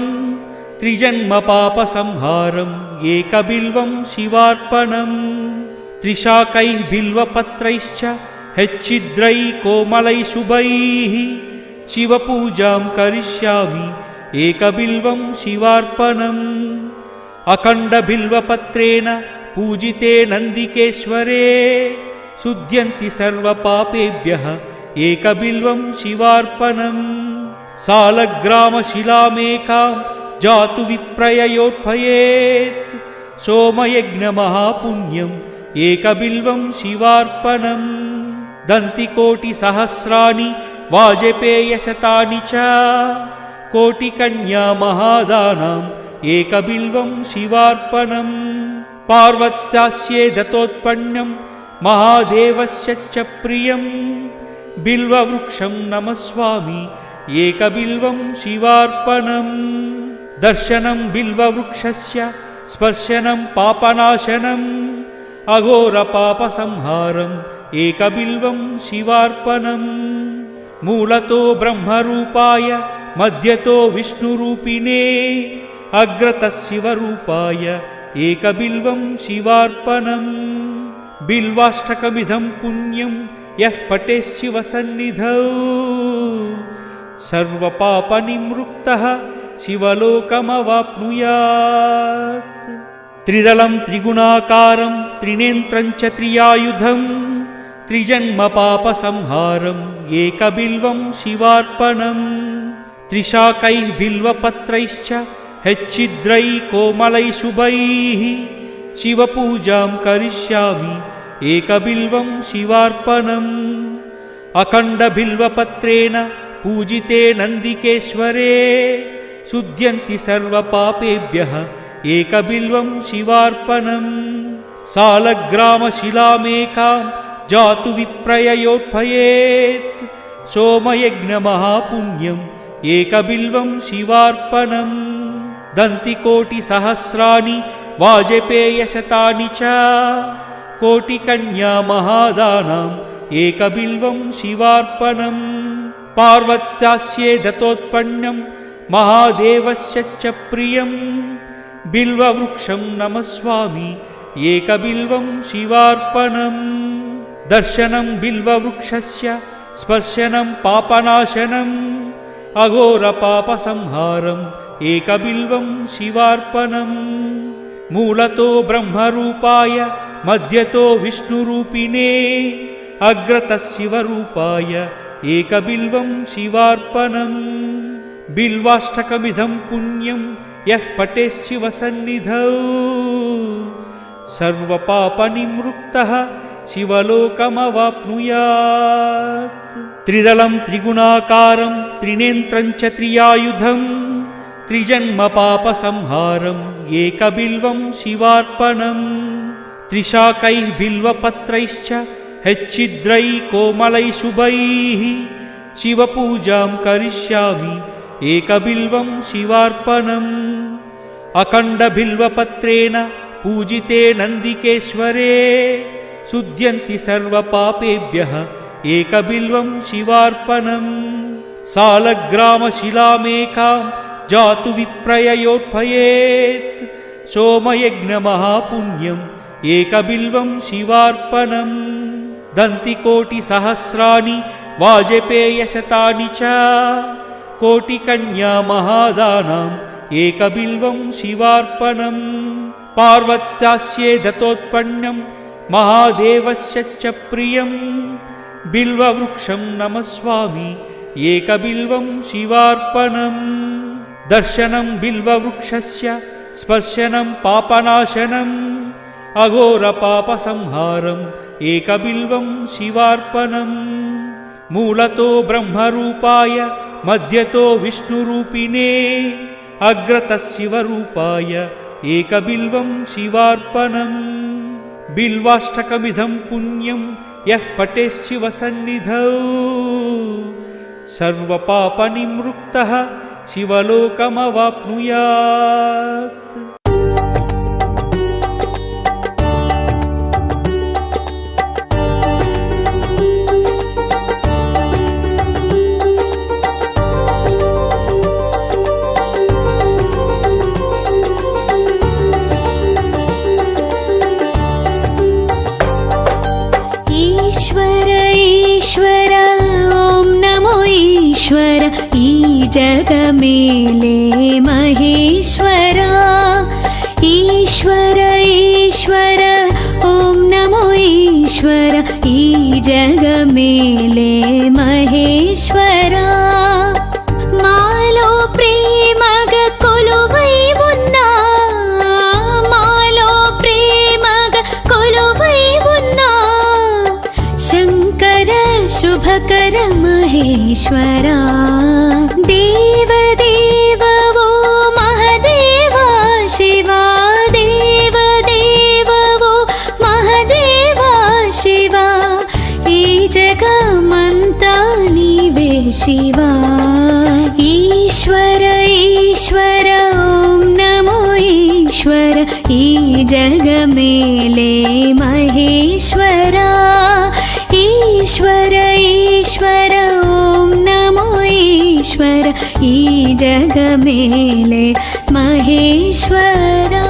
त्रिजन्म पापसंहारम् एकबिल्वं शिवार्पणम् त्रिशाकैः बिल्वपत्रैश्च हेच्चिद्रैः कोमलैः शुभैः शिवपूजां करिष्यामि एकबिल्वं शिवार्पणम् अखण्डबिल्वपत्रेण पूजिते नन्दिकेश्वरे शुद्ध्यन्ति सर्वपापेभ्यः एकबिल्वं शिवार्पणम् सालग्रामशिलामेकां जातु विप्रययोत्पयेत् सोमयज्ञमहापुण्यम् एकबिल्वं शिवार्पणम् दन्तिकोटिसहस्राणि वाजपेयशतानि च कोटिकन्या महादानाम् एकबिल्वं शिवार्पणम् पार्वत्यास्ये दत्तोत्पन्नं महादेवस्य च प्रियम् बिल्ववृक्षं नमस्वामि एकबिल्वं शिवार्पणम् दर्शनं बिल्ववृक्षस्य स्पर्शनं पापनाशनम् अघोरपापसंहारम् एकबिल्वं शिवार्पणम् मूलतो ब्रह्मरूपाय मध्यतो विष्णुरूपिणे अग्रतः शिवरूपाय एकबिल्वं शिवार्पणम् बिल्वाष्टकमिदं पुण्यं यः पठेच्छिवसन्निधौ सर्वपापनिमृक्तः शिवलोकमवाप्नुयात् त्रिदलं त्रिगुणाकारं त्रिनेत्रं च त्रियायुधं त्रिजन्मपापसंहारम् एकबिल्वं शिवार्पणम् त्रिशाकैः बिल्वपत्रैश्च हच्छिद्रैः कोमलैः शुभैः शिवपूजां करिष्यामि एकबिल्वं शिवार्पणम् अखण्डबिल्वपत्रेण पूजिते नन्दिकेश्वरे शुध्यन्ति सर्वपापेभ्यः एकबिल्वं शिवार्पणम् सालग्रामशिलामेकां जातु विप्रययोत्पयेत् सोमयज्ञमहापुण्यम् एकबिल्वं शिवार्पणम् दन्तिकोटिसहस्राणि वाजपेयशतानि च कोटिकन्या महादानाम् एकबिल्वं शिवार्पणम् पार्वत्यास्ये दत्तोत्पन्नं महादेवस्य च प्रियं बिल्ववृक्षं नमस्वामि एकबिल्वं शिवार्पणम् दर्शनं बिल्ववृक्षस्य स्पर्शनं पापनाशनम् अघोरपापसंहारम् एकबिल्वं शिवार्पणम् मूलतो ब्रह्मरूपाय मध्यतो विष्णुरूपिणे अग्रतः शिवरूपाय एकबिल्वं शिवार्पणम् बिल्वाष्टकमिदं पुण्यं यः पठेच्छिवसन्निधौ सर्वपापनिमृक्तः शिवलोकमवाप्नुयात् त्रिदलं त्रिगुणाकारं त्रिनेत्रं च त्रियायुधं त्रिजन्मपापसंहारम् एकबिल्वं शिवार्पणम् त्रिशाकैः बिल्वपत्रैश्च हच्छिद्रैः कोमलैः शुभैः शिवपूजां करिष्यामि एकबिल्वं शिवार्पणम् अखण्डबिल्वपत्रेण पूजिते नन्दिकेश्वरे शुध्यन्ति सर्वपापेभ्यः एकबिल्वं शिवार्पणम् सालग्रामशिलामेकां जातु विप्रययोत्पयेत् सोमयज्ञमहापुण्यम् एकबिल्वं शिवार्पणम् दन्तिकोटिसहस्राणि वाजपेयशतानि च कोटिकन्या महादानाम् एकबिल्वं शिवार्पणम् पार्वत्यास्ये दत्तोत्पन्नं महादेवस्य च प्रियं बिल्ववृक्षं नमस्वामि एकबिल्वं शिवार्पणम् दर्शनं बिल्ववृक्षस्य स्पर्शनं पापनाशनम् अघोरपापसंहारम् एकबिल्वं शिवार्पणम् मूलतो ब्रह्मरूपाय मध्यतो विष्णुरूपिणे अग्रतः शिवरूपाय एकबिल्वं शिवार्पणम् बिल्वाष्टकमिदं पुण्यं यः पठेच्छिवसन्निधौ सर्वपापनिमृक्तः शिवलोकमवाप्नुयात् ईश्वर ई जग मेले महेश्वरा ईश्वर ईश्वर ॐ नमो ईश्वर ई जग मेले महेश्वरा मालो प्रेमग कोलुवै उन्ना मालो प्रेमग कोलुवै उन्ना शंकर शुभकर महेश्वरा देव देव वो महदेवा शिवा देव देव वो महदेवा शिवा ई जगमंता नीवे शिवा ईश्वर ईश्वर ॐ नमो ईश्वर ई जग मेले महेश्वरा ईश्वर ईश्वर ॐ नमो ईश्वर ई जगमेले महेश्वरा।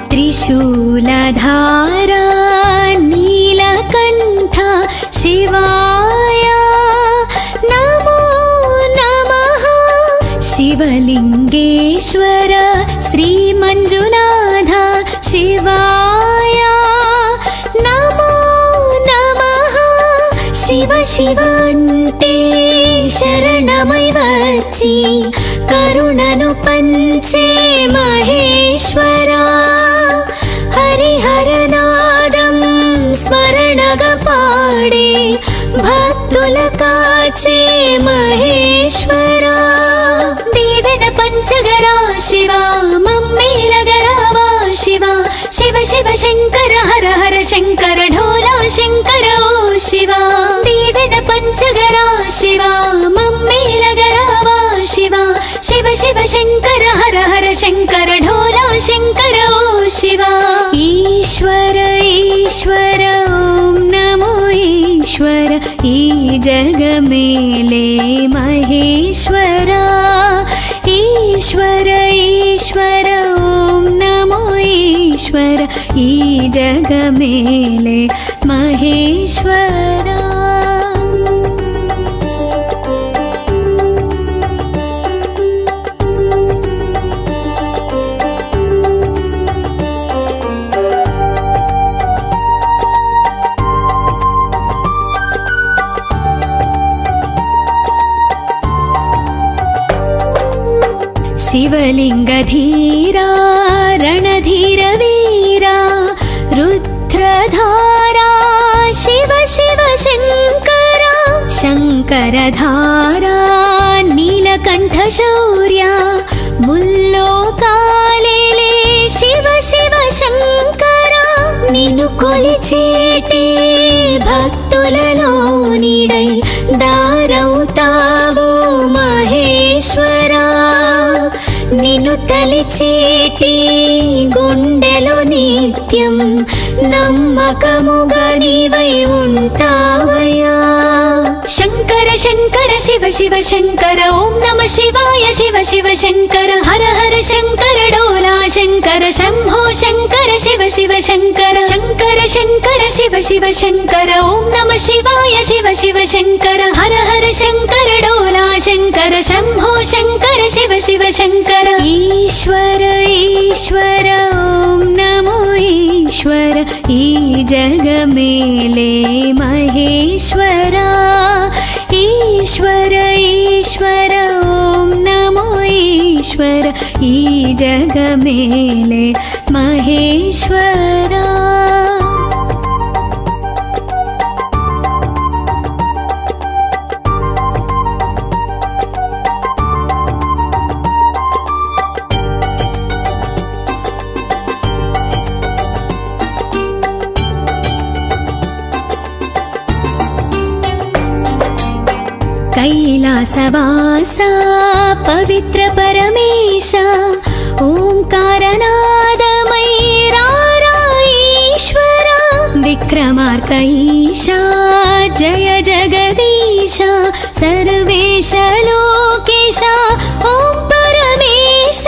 त्रिशूलधारा नीलकण्ठा शिवाय नमो नमः। शिवलिङ्गेश्वर श्रीमञ्जुनाथ शिवाय नमो नमः। शिव शिव अन्टे शरणमै వచ్చి కరుణను పంచే మహేశ్వరా। హరిహరనాదం స్మరణగా పాడే భక్తుల కాచే మహేశ్వరా। దీవెన పంచగరా శివా మమ్మేలగరావా శివా। శివ శివ శంకర హర హర శంకర ఢోలా శంకర ఓ శివా। దీవెన పంచగరా శివా మమ్మేలగరావా శివా। శివ శివ శంకర హర హర శంకర ఢోలా శంకర ఓ శివా। ఈశ్వర ఈశ్వర ఓం నమో ఈశ్వర। ఈ జగమేలే మహేశ్వరా। ఈశ్వర ఈశ్వర ఓం నమో ఈశ్వర। ఈ జగమేలే మహేశ్వరా। शिवलिङ्गधीरा रणधीर वीरा रुद्रधारा शिव शिव शङ्करा। शङ्करधारा नीलकण्ठ शौर्या मुल्लोकालेले शिव शिव शङ्करा। నిన్ను కొలిచేటి భక్తులలో నీడై దారవుతావు మహేశ్వరా। నిన్ను తలిచేటి గుండెలో నిత్యం నమ్మకముగా నీవై ఉంటావయ్యా। శంకర శంకర శివ శివ శంకర ఓం నమ శివాయ। శివ శివ శంకర హర హర శంకర డోలా శంకర శంభో శంకర శివ శివ శంకర। శంకర శంకర శివ శివ శంకర ఓం నమ శివాయ। శివ శివ శంకర హర హర శంకర డోలా శంకర శంభో శంకర శివ శివ శంకర। ఈశ్వర ఈశ్వర ఓం నమో ఈశ్వర। ఈ జగమేలే మహేశ్వరా। ఈశ్వర ఈశ్వర ఓం నమో ఈశ్వర। ఈ జగమేలే మహేశ్వరా। कैलासवासा पवित्र परमेश ओंकारनादमय रारा ईश्वरा। विक्रमार्क ईशा जय जगदीश सर्वेश लोकेश ओं परमेश।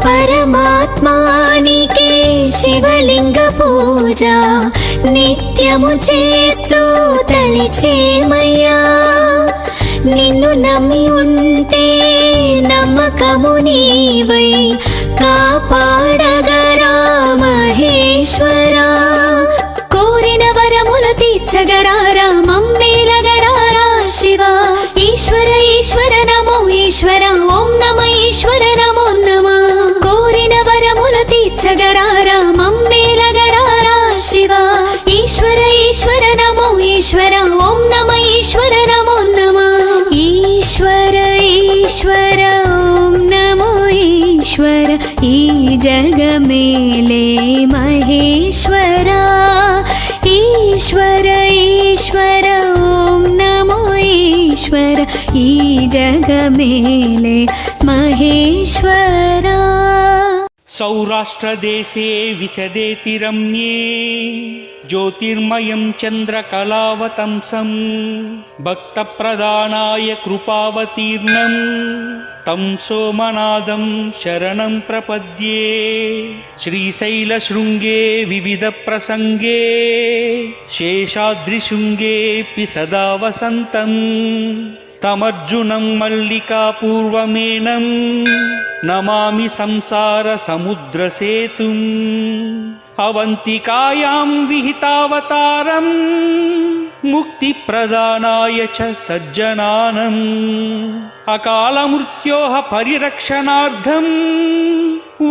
परमात्मानिके शिवलिंग पूजा నిత్యము చేస్తూ తలిచేమయ్యా। నిన్ను నమ్మి ఉంటే నమ్మకము నీవై కాపాడగరా మహేశ్వరా। కోరిన వరములు తీర్చగరారా మమ్మేలగరారా శివా। ఈశ్వర ఈశ్వర నమో ఈశ్వర ఓం నమ ఈశ్వర నమో నమ। కోరిన వరములు తీర్చగరారా మమ్మేలగరారా శివా। ఈశ్వర ఈశ్వర నమో ఈశ్వర ఓం నమ ఈశ్వర నమో నమ। ఈశ్వర ఈశ్వర ఓం నమో ఈశ్వర। ఈ జగమేలే మహేశ్వరా। ఈశ్వర ఈశ్వర महेश्वर ई जगमेले महेश्वरा सौराष्ट्रदेशे विशदेति रम्ये ज्योतिर्मयं चन्द्रकलावतंसं भक्तप्रदानाय कृपावतीर्णं तं सोमनाथं शरणं प्रपद्ये। श्रीशैलशृङ्गे विविधप्रसङ्गे शेषाद्रिशृङ्गेऽपि सदा वसन्तं तमर्जुनं मल्लिकापूर्वमेनं नमामि संसारसमुद्रसेतुम्। अवन्तिकायां विहितावतारं मुक्तिप्रदानाय च सज्जनानम् अकालमृत्योः परिरक्षणार्थं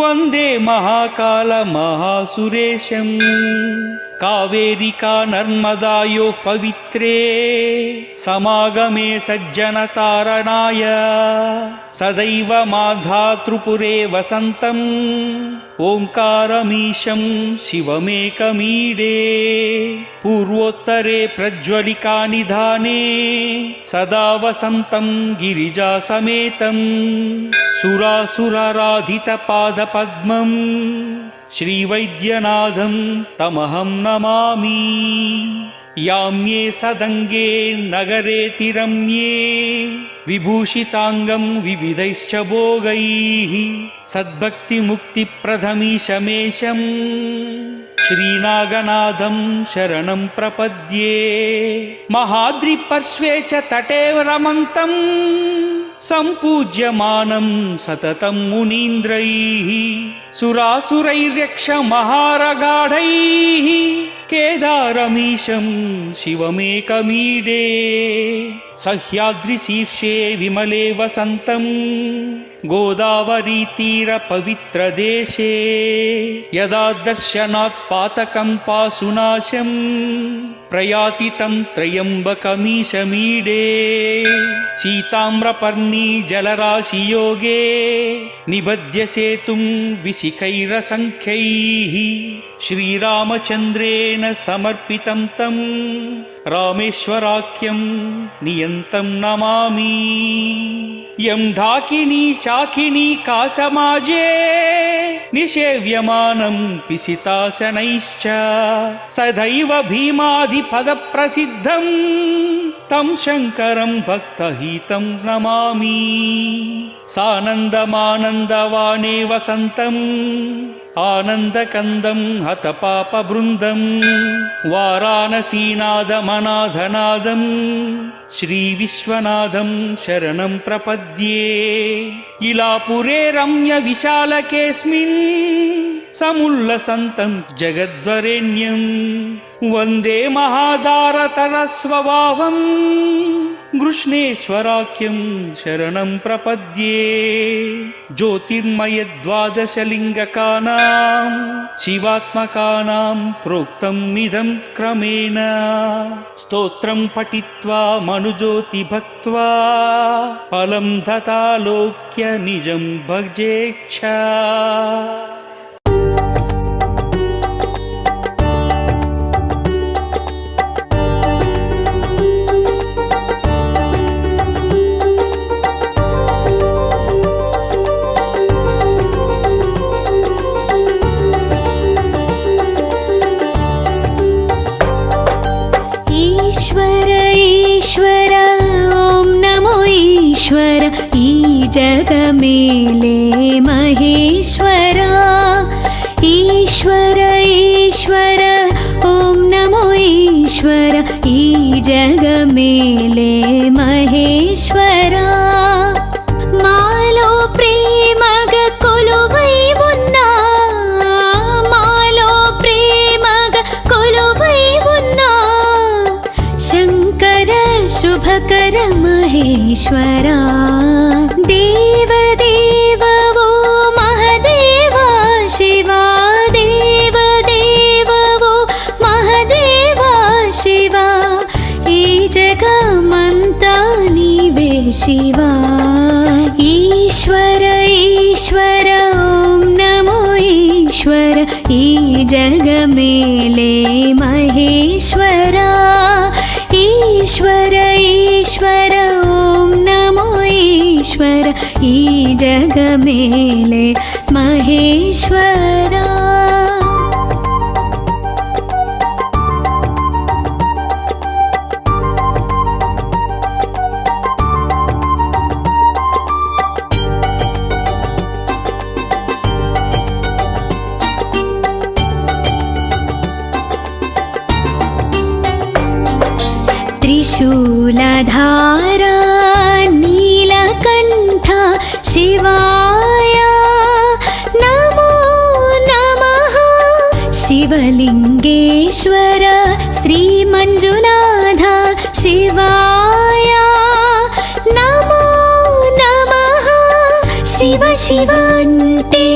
वन्दे महाकालमहासुरेशम्। कावेरिका नर्मदायोः पवित्रे समागमे सज्जनतारणाय सदैव माधातृपुरे वसन्तम् ओङ्कारमीशं शिवमेकमीडे। पूर्वोत्तरे प्रज्वलिकानिधाने सदा वसन्तं गिरिजासमेतं सुरासुराराधितपादपद्मं श्रीवैद्यनाथं तमहं नमामि। याम्ये सदङ्गे नगरेति रम्ये विभूषिताङ्गं विविधैश्च भोगैः सद्भक्तिमुक्तिप्रदमीशमेशं श्रीनागनाथं शरणं प्रपद्ये। महाद्रिपर्श्वे च तटे रमन्तं सम्पूज्यमानं सततं मुनीन्द्रैः सुरासुरैर्यक्षमहारगाढैः केदारमीशं शिवमेकमीडे। सह्याद्रिशीर्षे विमले वसन्तं गोदावरीतीरपवित्रदेशे यदा दर्शनात् पातकं पाशुनाशं प्रयाति तं त्र्यम्बकमीशमीडे। सीताम्रपर्णी जलराशियोगे निबध्य सेतुं विशिखैरसङ्ख्यैः श्रीरामचन्द्रेण समर्पितं तं रामेश्वराख्यं नियन्तं नमामि। यं ढाकिनी शाकिनी कासमाजे निषेव्यमानं पिसितासनैश्च सदैव भीमादिपदप्रसिद्धं तं शङ्करं भक्तहितं नमामि। सानन्दमानन्दवाने वसन्तम् आनन्दकन्दं हतपापबृन्दं वाराणसीनादमनाथनादं श्रीविश्वनाथं शरणं प्रपद्ये। इलापुरे रम्यविशालकेऽस्मिन् समुल्लसन्तं जगद्वरेण्यं वन्दे महादारतरस्वभावं कृष्णेश्वराख्यं शरणं प्रपद्ये। ज्योतिर्मयद्वादशलिङ्गकानां शिवात्मकानां प्रोक्तमिदं क्रमेण स्तोत्रं पठित्वा मनुज्योति भक्त्वा फलं तथालोक्य निजं भजेच्छा। जगमेले महेश्वरा ईश्वर ईश्वर ॐ नमो ईश्वर ई जगमेले महेश्वरा। मालो प्रेमग कोलुवै उन्ना मालो प्रेमग कोलुवै उन्ना शंकर शुभकर महेश्वरा। देव देव वो महदेवा शिवा देव देव वो महदेवा शिवा ई जगमंता नीवे शिवा। ईश्वर ईश्वर ॐ नमो ईश्वर ई जगमेले महेश्वरा। ईश्वर ईश्वर ॐ ఈ జగమేలే మహేశ్వరా. त्रिशूलधारा नीलकण्ठ शिवाय नमो नमः. शिवलिङ्गेश्वर श्रीमञ्जुनाथ शिवाय नमो नमः. शिव शिव అంటే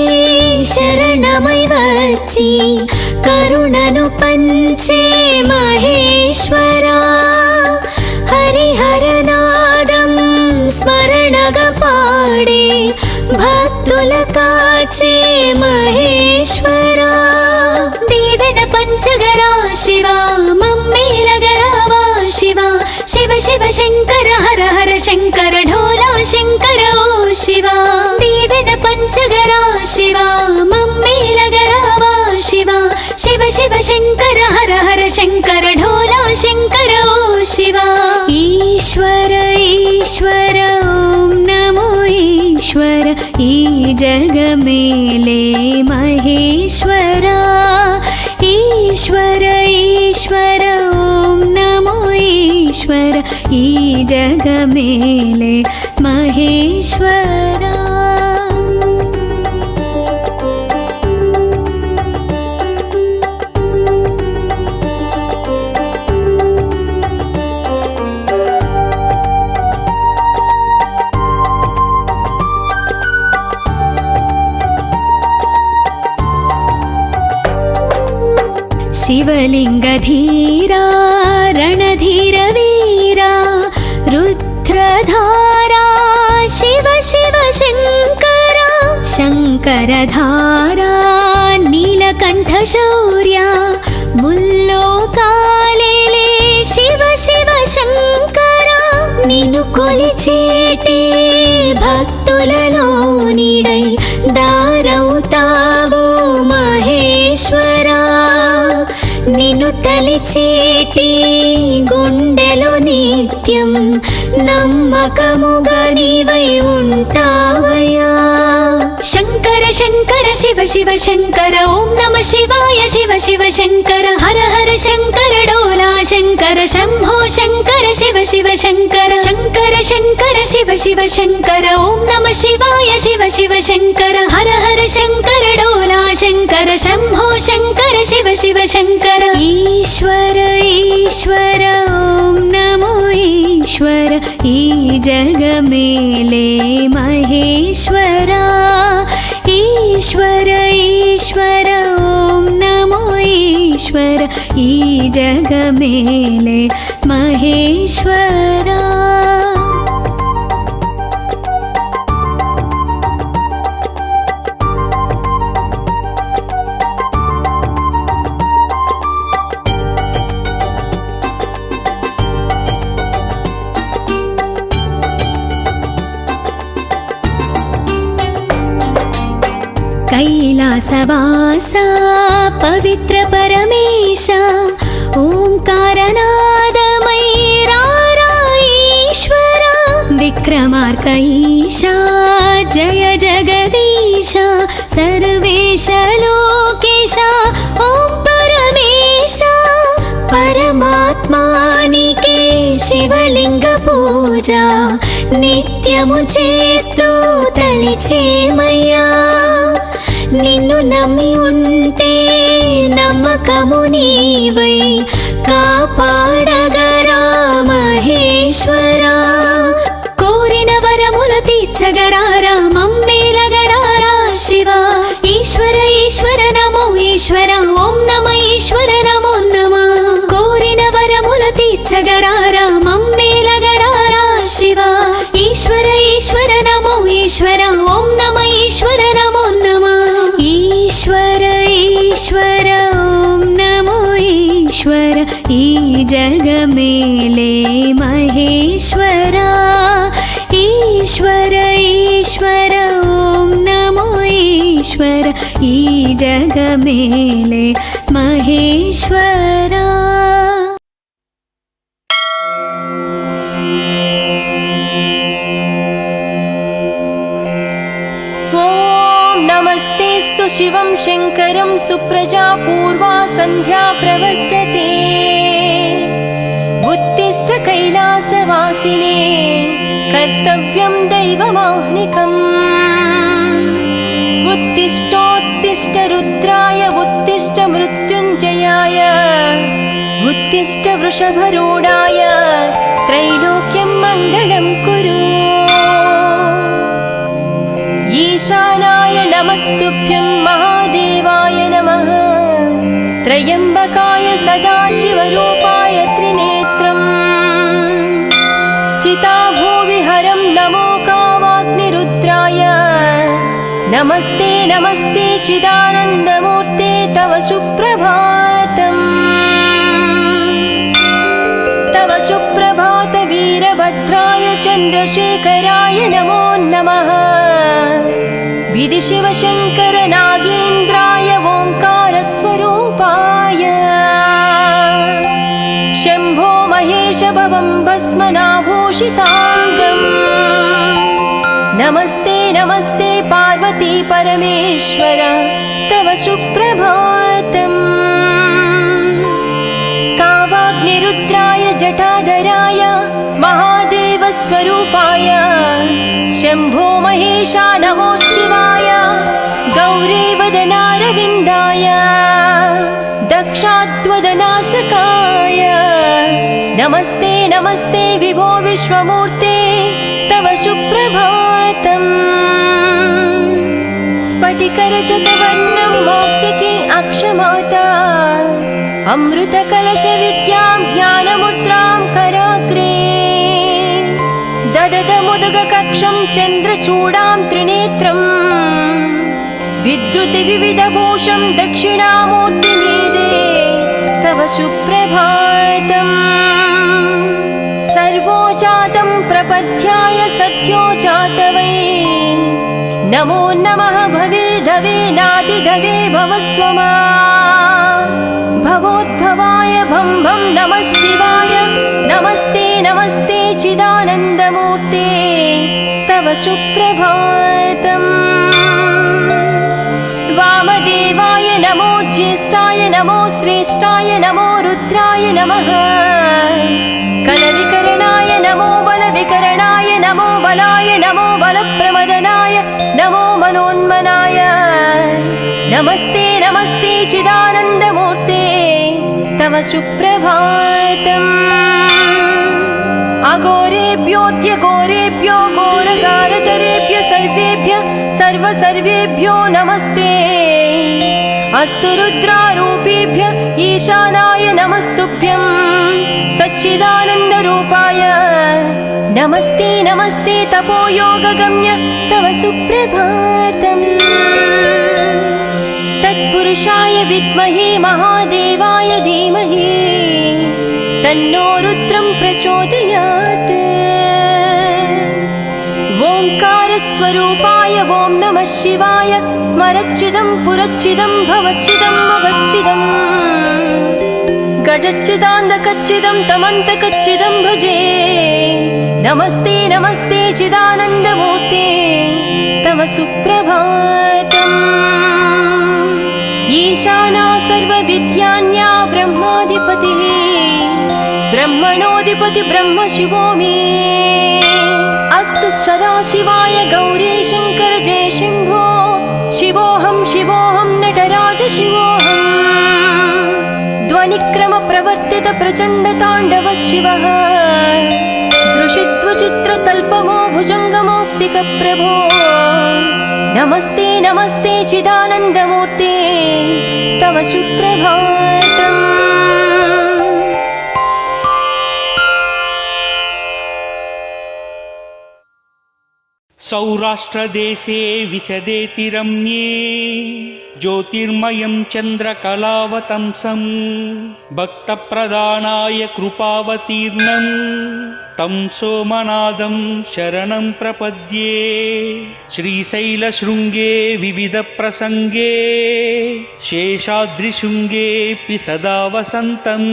శరణమై వచ్చి కరుణను పంచే మహేశ్వరా. హరిహరనాదం స్మరణగా పాడే భక్తుల కాచే మహేశ్వరా. దేవన పంచగరా శివ మమ్మేలగరావా శివ. శివ శివ శంకర హర హర శంకర ఢోలా శంకర ఓ శివ. దేవన పంచగరా శివ మమ్మేలగరావా శివ. శివ శివ శంకర హర హర శంకర ఢోలా శంకర ఓ శివ. ఈశ్వర ఈశ్వర ఓం నమో ఈశ్వర ఈ జగమేలే మహేశ్వరా. ఈశ్వర ఈశ్వర ఓం నమో ఈశ్వర ఈ జగమేలే మహేశ్వరా. शिवलिङ्गधीरा रणधीरवीरा रुद्रधारा शिव शिव शङ्करा. शङ्करधारा नीलकण्ठशौर्या मुल्लोकालेले शिव शिव शङ्करा. నిన్ను కొలిచేటి భక్తులలో నీడై దారవుతావు మహేశ్వరా. నిన్ను తలిచేటి గుండెలో నిత్యం నమ్మకముగా నీవై ఉంటావయ్యా. శంకర శంకర శివ శివ శంకర ఓం నమ శివాయ. శివ శివ శంకర హర హర శంకర డోలా శంకర శంభో శంకర శివ శివ శంకర. శంకర శంకర శివ శివ శంకర ఓం నమ శివాయ. శివ శివ శంకర హర హర శంకర డోలా శంకర శంభో శంకర శివ శివ శంకర. ఈశ్వర ఈశ్వర ఓం నమో ఈశ్వర ఈ జగమేలే మహేశ్వరా. ఈశ్వర ఈశ్వర ఓం నమో ఈశ్వర ఈ జగమేలే మహేశ్వరా. कैलासवासा पवित्र परमेश ओंकारनादमयीरा ईश्वरा. विक्रमार्क ईशा जय जगदीश सर्वेश लोकेश ओं परमेश. परमात्मानिके शिवलिंग पूजा నిత్యము చేస్తూ తలిచేమయ్యా. నిన్ను నమ్మి ఉంటే నమ్మకము నీవై కాపాడగరా మహేశ్వరా. కోరిన వరములు తీర్చగరారా మమ్మేలగరారా శివ. ఈశ్వర ఈశ్వర నమో ఈశ్వర ఓం నమ ఈశ్వర నమో నమ. కోరిన వరములు తీర్చగరారా మమ్మేలగరారా శివ. ఈశ్వర ఈశ్వర నమో ఈశ్వర ఓం నమ ఈశ్వర నమో నమ. ఈశ్వర ఈశ్వర ఓం నమో ఈశ్వర ఈ జగమేలే మహేశ్వరా. ఈశ్వర ఈశ్వర ಈ ಜಗ ಮೇಲೆ ಮಹೇಶ್ವರ. नमस्तेस्तु शिवं शङ्करं सुप्रजा पूर्वा सन्ध्या प्रवर्तते. उत्तिष्ठ कैलासवासिने कर्तव्यं दैवमाह्निकम्. उत्तिष्ठोत्तिष्ठ रुद्राय उत्तिष्ठ मृत्युञ्जयाय उत्तिष्ठ वृषभरूढाय त्रैलोक्यं मङ्गलं कुरु. ईशानाय नमस्तुभ्यं महादेवाय नमः. त्र्यम्बकाय सदाशिवरूपाय त्रिनेत्रम्. चिताभूविहरं नमो कावाग्निरुद्राय. नमस्ते नमस्ते चिदानन्दमूर्ते तव सुप्रभातम्. तव सुप्रभात वीरभद्राय चन्द्रशेखराय नमो नमः. विधिशिवशङ्कर नागेन्द्राय ओङ्कारस्वरूपाय. शम्भो महेश भवं भस्मनाभूषिताङ्गम्. नमस्ते नमस्ते पार्वती परमेश्वर तव सुप्रभातम्. कावाग्निरुद्राय जटाधराय महादेवस्वरूपाय. शम्भो महेशा नमो शिवाय गौरीवदनारविन्दाय. दक्षाध्वदनाशकाय नमस्ते नमस्ते विभो विश्वमूर्ते तव सुप्रभातम्. स्फटिकरजतवर्णं मौक्तिकी अक्षमाता. अमृतकलशविद्यां ज्ञानमुद्रां कराग्रे. दददमुदगकक्षं चन्द्रचूडां त्रिनेत्रम्. विद्रुतिविविधभूषं दक्षिणामूर्तिमीदे तव सुप्रभातम्. सर्वो जातं प्रपद्याय सद्यो जातवै. नमो नमः भवे धवे नादिधवे भवस्वमा. भवोद्भवाय भं भं नमः शिवाय. नमस्ते नमस्ते चिदानन्दमूर्ते तव सुप्रभातम्. वामदेवाय नमो ज्येष्ठाय नमो श्रेष्ठाय नमो रुद्राय नमः. कलविकरणाय नमो बलविकरणाय नमो बलाय नमो बलप्रमदनाय नमो मनोन्मनाय. नमस्ते नमस्ते चिदानन्दमूर्ते तव सुप्रभातम्. अघोरेभ्योऽद्य घोरेभ्यो घोरगारतरेभ्य सर्वेभ्य सर्वसर्वेभ्यो नमस्ते. अस्तु रुद्रारूपेभ्य ईशानाय नमस्तुभ्यं सच्चिदानन्दरूपाय. नमस्ते नमस्ते तपोयोगगम्य तव सुप्रभातम्. तत्पुरुषाय विद्महे महादेवाय धीमहि तन्नो रुद्रं प्रचोदयात्. ओङ्कारस्वरूपाय ॐ नमः शिवाय. स्मरच्चिदं पुरच्चिदं भवच्चिदं मगच्चिदम्. गजच्चिदान्दकच्चिदं तमन्तकच्चिदं भजे. नमस्ते नमस्ते चिदानन्दमूर्ते तव सुप्रभातम्. ईशाना सर्वविद्यान्या ब्रह्माधिपतिः. ब्रह्मणोऽधिपति ब्रह्म शिवो मे. अस्तु सदाशिवाय गौरी शङ्कर जय शम्भो. शिवोऽहं शिवोऽहं नटराज शिवोऽहम्. ध्वनिक्रम प्रवर्तित प्रचण्डताण्डव शिवः. दृशिद्वचित्रतल्पमो भुजङ्गमौक्तिकप्रभो. नमस्ते नमस्ते चिदानन्दमूर्ते तव सुप्रभातम्. सौराष्ट्रदेशे विशदेति रम्ये ज्योतिर्मयं चन्द्रकलावतंसं भक्तप्रदानाय कृपावतीर्णं तं सोमनाथं शरणं प्रपद्ये। श्रीशैलशृङ्गे विविधप्रसङ्गे शेषाद्रिशृङ्गेऽपि सदा वसन्तं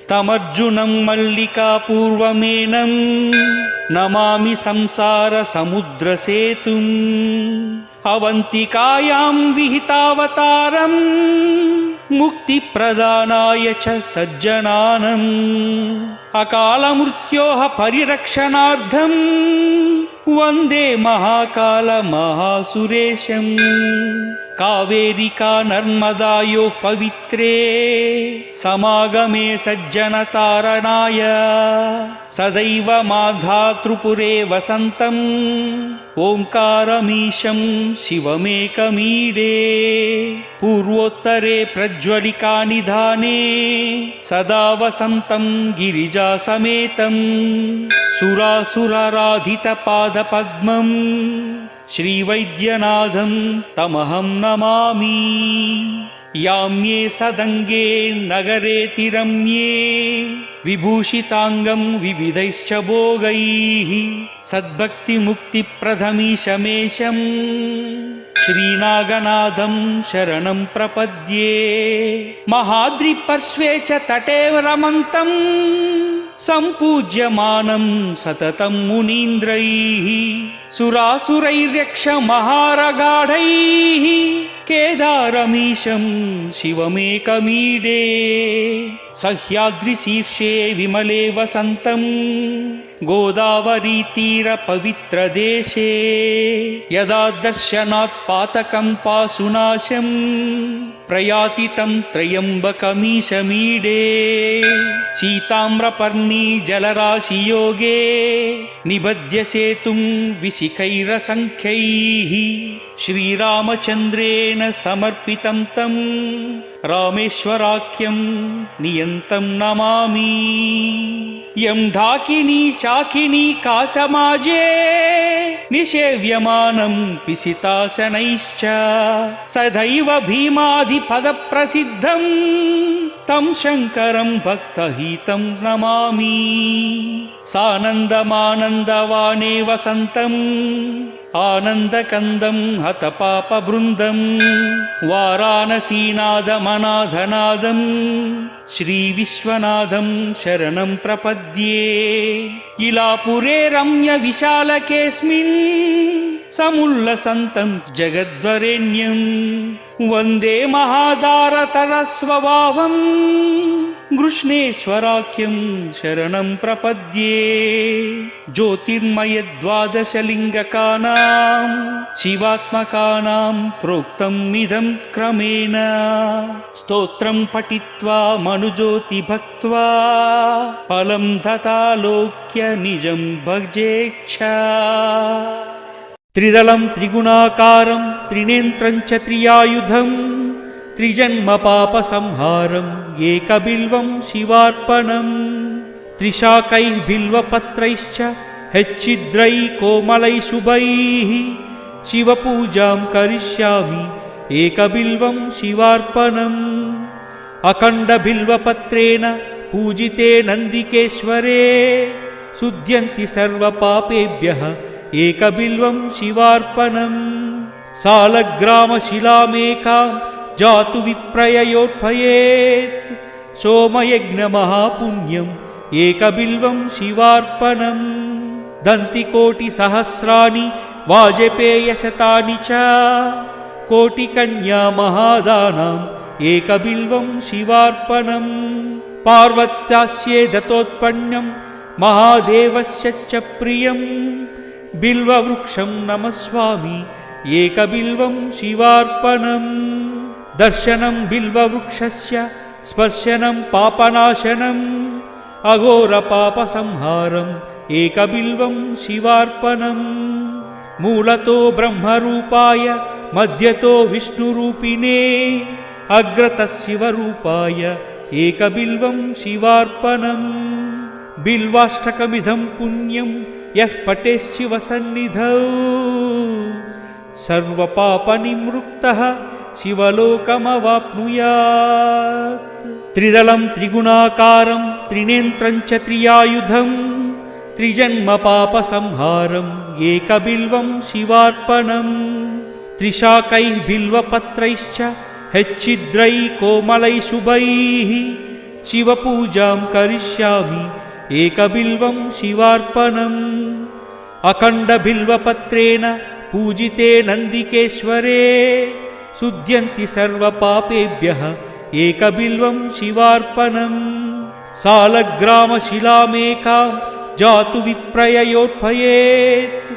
तमर्जुनं मल्लिकापूर्वमेनं नमामि संसारसमुद्रसेतुम्। अवन्तिकायां विहितावतारं मुक्तिप्रदानाय च सज्जनानाम् अकालमृत्योः परिरक्षणार्थं वन्दे महाकालमहासुरेशम्। कावेरिका नर्मदायोः पवित्रे समागमे सज्जनतारणाय सदैव माधातृपुरे वसन्तम् ओङ्कारमीशं शिवमेकमीडे। पूर्वोत्तरे प्रज्वलिकानिधाने सदा वसन्तं गिरिजासमेतं सुरासुराराधितपादपद्मं श्रीवैद्यनाथं तमहं नमामि। याम्ये सदङ्गे नगरेति रम्ये विभूषिताङ्गं विविधैश्च भोगैः सद्भक्तिमुक्तिप्रदमीशमेशं श्रीनागनाथं शरणं प्रपद्ये। महाद्रिपर्श्वे च तटे रमन्तं सम्पूज्यमानं सततं मुनीन्द्रैः सुरासुरैर्यक्षमहारगाढैः केदारमीशं शिवमेकमीडे। सह्याद्रिशीर्षे विमले वसन्तं गोदावरीतीरपवित्रदेशे यदा दर्शनात् पातकं पाशुनाशं प्रयाति तं त्र्यम्बकमीशमीडे। सीताम्रपर्णी जलराशियोगे निबध्य सेतुं विशिखैरसङ्ख्यैः श्रीरामचन्द्रेण समर्पितं तं रामेश्वराख्यं नियन्तं नमामि। यं ढाकिनी शाकिनी कासमाजे निषेव्यमानं पिसितासनैश्च सदैव भीमादिपदप्रसिद्धं तं शङ्करं भक्तहितं नमामि। सानन्दमानन्दवाने वसन्तम् आनन्दकन्दं हतपापबृन्दं वाराणसीनादमनाथनादं श्रीविश्वनाथं शरणं प्रपद्ये। इलापुरे रम्यविशालकेऽस्मिन् समुल्लसन्तं जगद्वरेण्यं वन्दे महादारतरस्वभावं कृष्णेश्वराख्यं शरणं प्रपद्ये। ज्योतिर्मयद्वादशलिङ्गकानां शिवात्मकानां प्रोक्तमिदं क्रमेण स्तोत्रं पठित्वा मनुज्योति भक्त्वा फलं तथालोक्य निजं भजेच्छा। त्रिदलं त्रिगुणाकारं त्रिनेत्रं च त्रियायुधं त्रिजन्मपापसंहारं एकबिल्वं शिवार्पणं। त्रिशाकैः बिल्वपत्रैश्च हेच्चिद्रैः कोमलैः शुभैः शिवपूजां करिष्यामि एकबिल्वं शिवार्पणम्। अखण्डबिल्वपत्रेण पूजिते नन्दिकेश्वरे शुध्यन्ति सर्वपापेभ्यः एकबिल्वं शिवार्पणम्। सालग्रामशिलामेकां जातु विप्रययोत्पयेत् सोमयज्ञमहापुण्यम् एकबिल्वं शिवार्पणम्। दन्तिकोटिसहस्राणि वाजपेयशतानि च कोटिकन्या महादानाम् एकबिल्वं शिवार्पणम्। पार्वत्यास्ये दत्तोत्पन्नं महादेवस्य च प्रियम् बिल्ववृक्षं नमस्वामि एकबिल्वं शिवार्पणम्। दर्शनं बिल्ववृक्षस्य स्पर्शनं पापनाशनम् अघोरपापसंहारम् एकबिल्वं शिवार्पणम्। मूलतो ब्रह्मरूपाय मध्यतो विष्णुरूपिणे अग्रतः शिवरूपाय एकबिल्वं शिवार्पणम्। బిల్వాష్టకమిదం పుణ్యం యః పఠేశ్చివసన్నిధౌ సర్వపాపనిమృక్తః శివలోకమవాప్నుయాత్. త్రిదళం త్రిగుణాకారం త్రినేత్రం చ త్రియాయుధం త్రిజన్మ పాప సంహారం ఏకబిల్వం శివార్పణం. త్రిశాకైః బిల్వపత్రైశ్చ హెచ్చిద్రై కోమలై శుభైః శివపూజాం కరిష్యామి ఏకబిల్వం శివార్పణం. అఖండ బిల్వపత్రేణ పూజితే నందికేశ్వరే శుద్ధ్యంతి సర్వపాపేభ్యః ఏకబిల్వం శివార్పణం. సాలగ్రామశిలామేకాం జాతు విప్రయయోత్పయేత్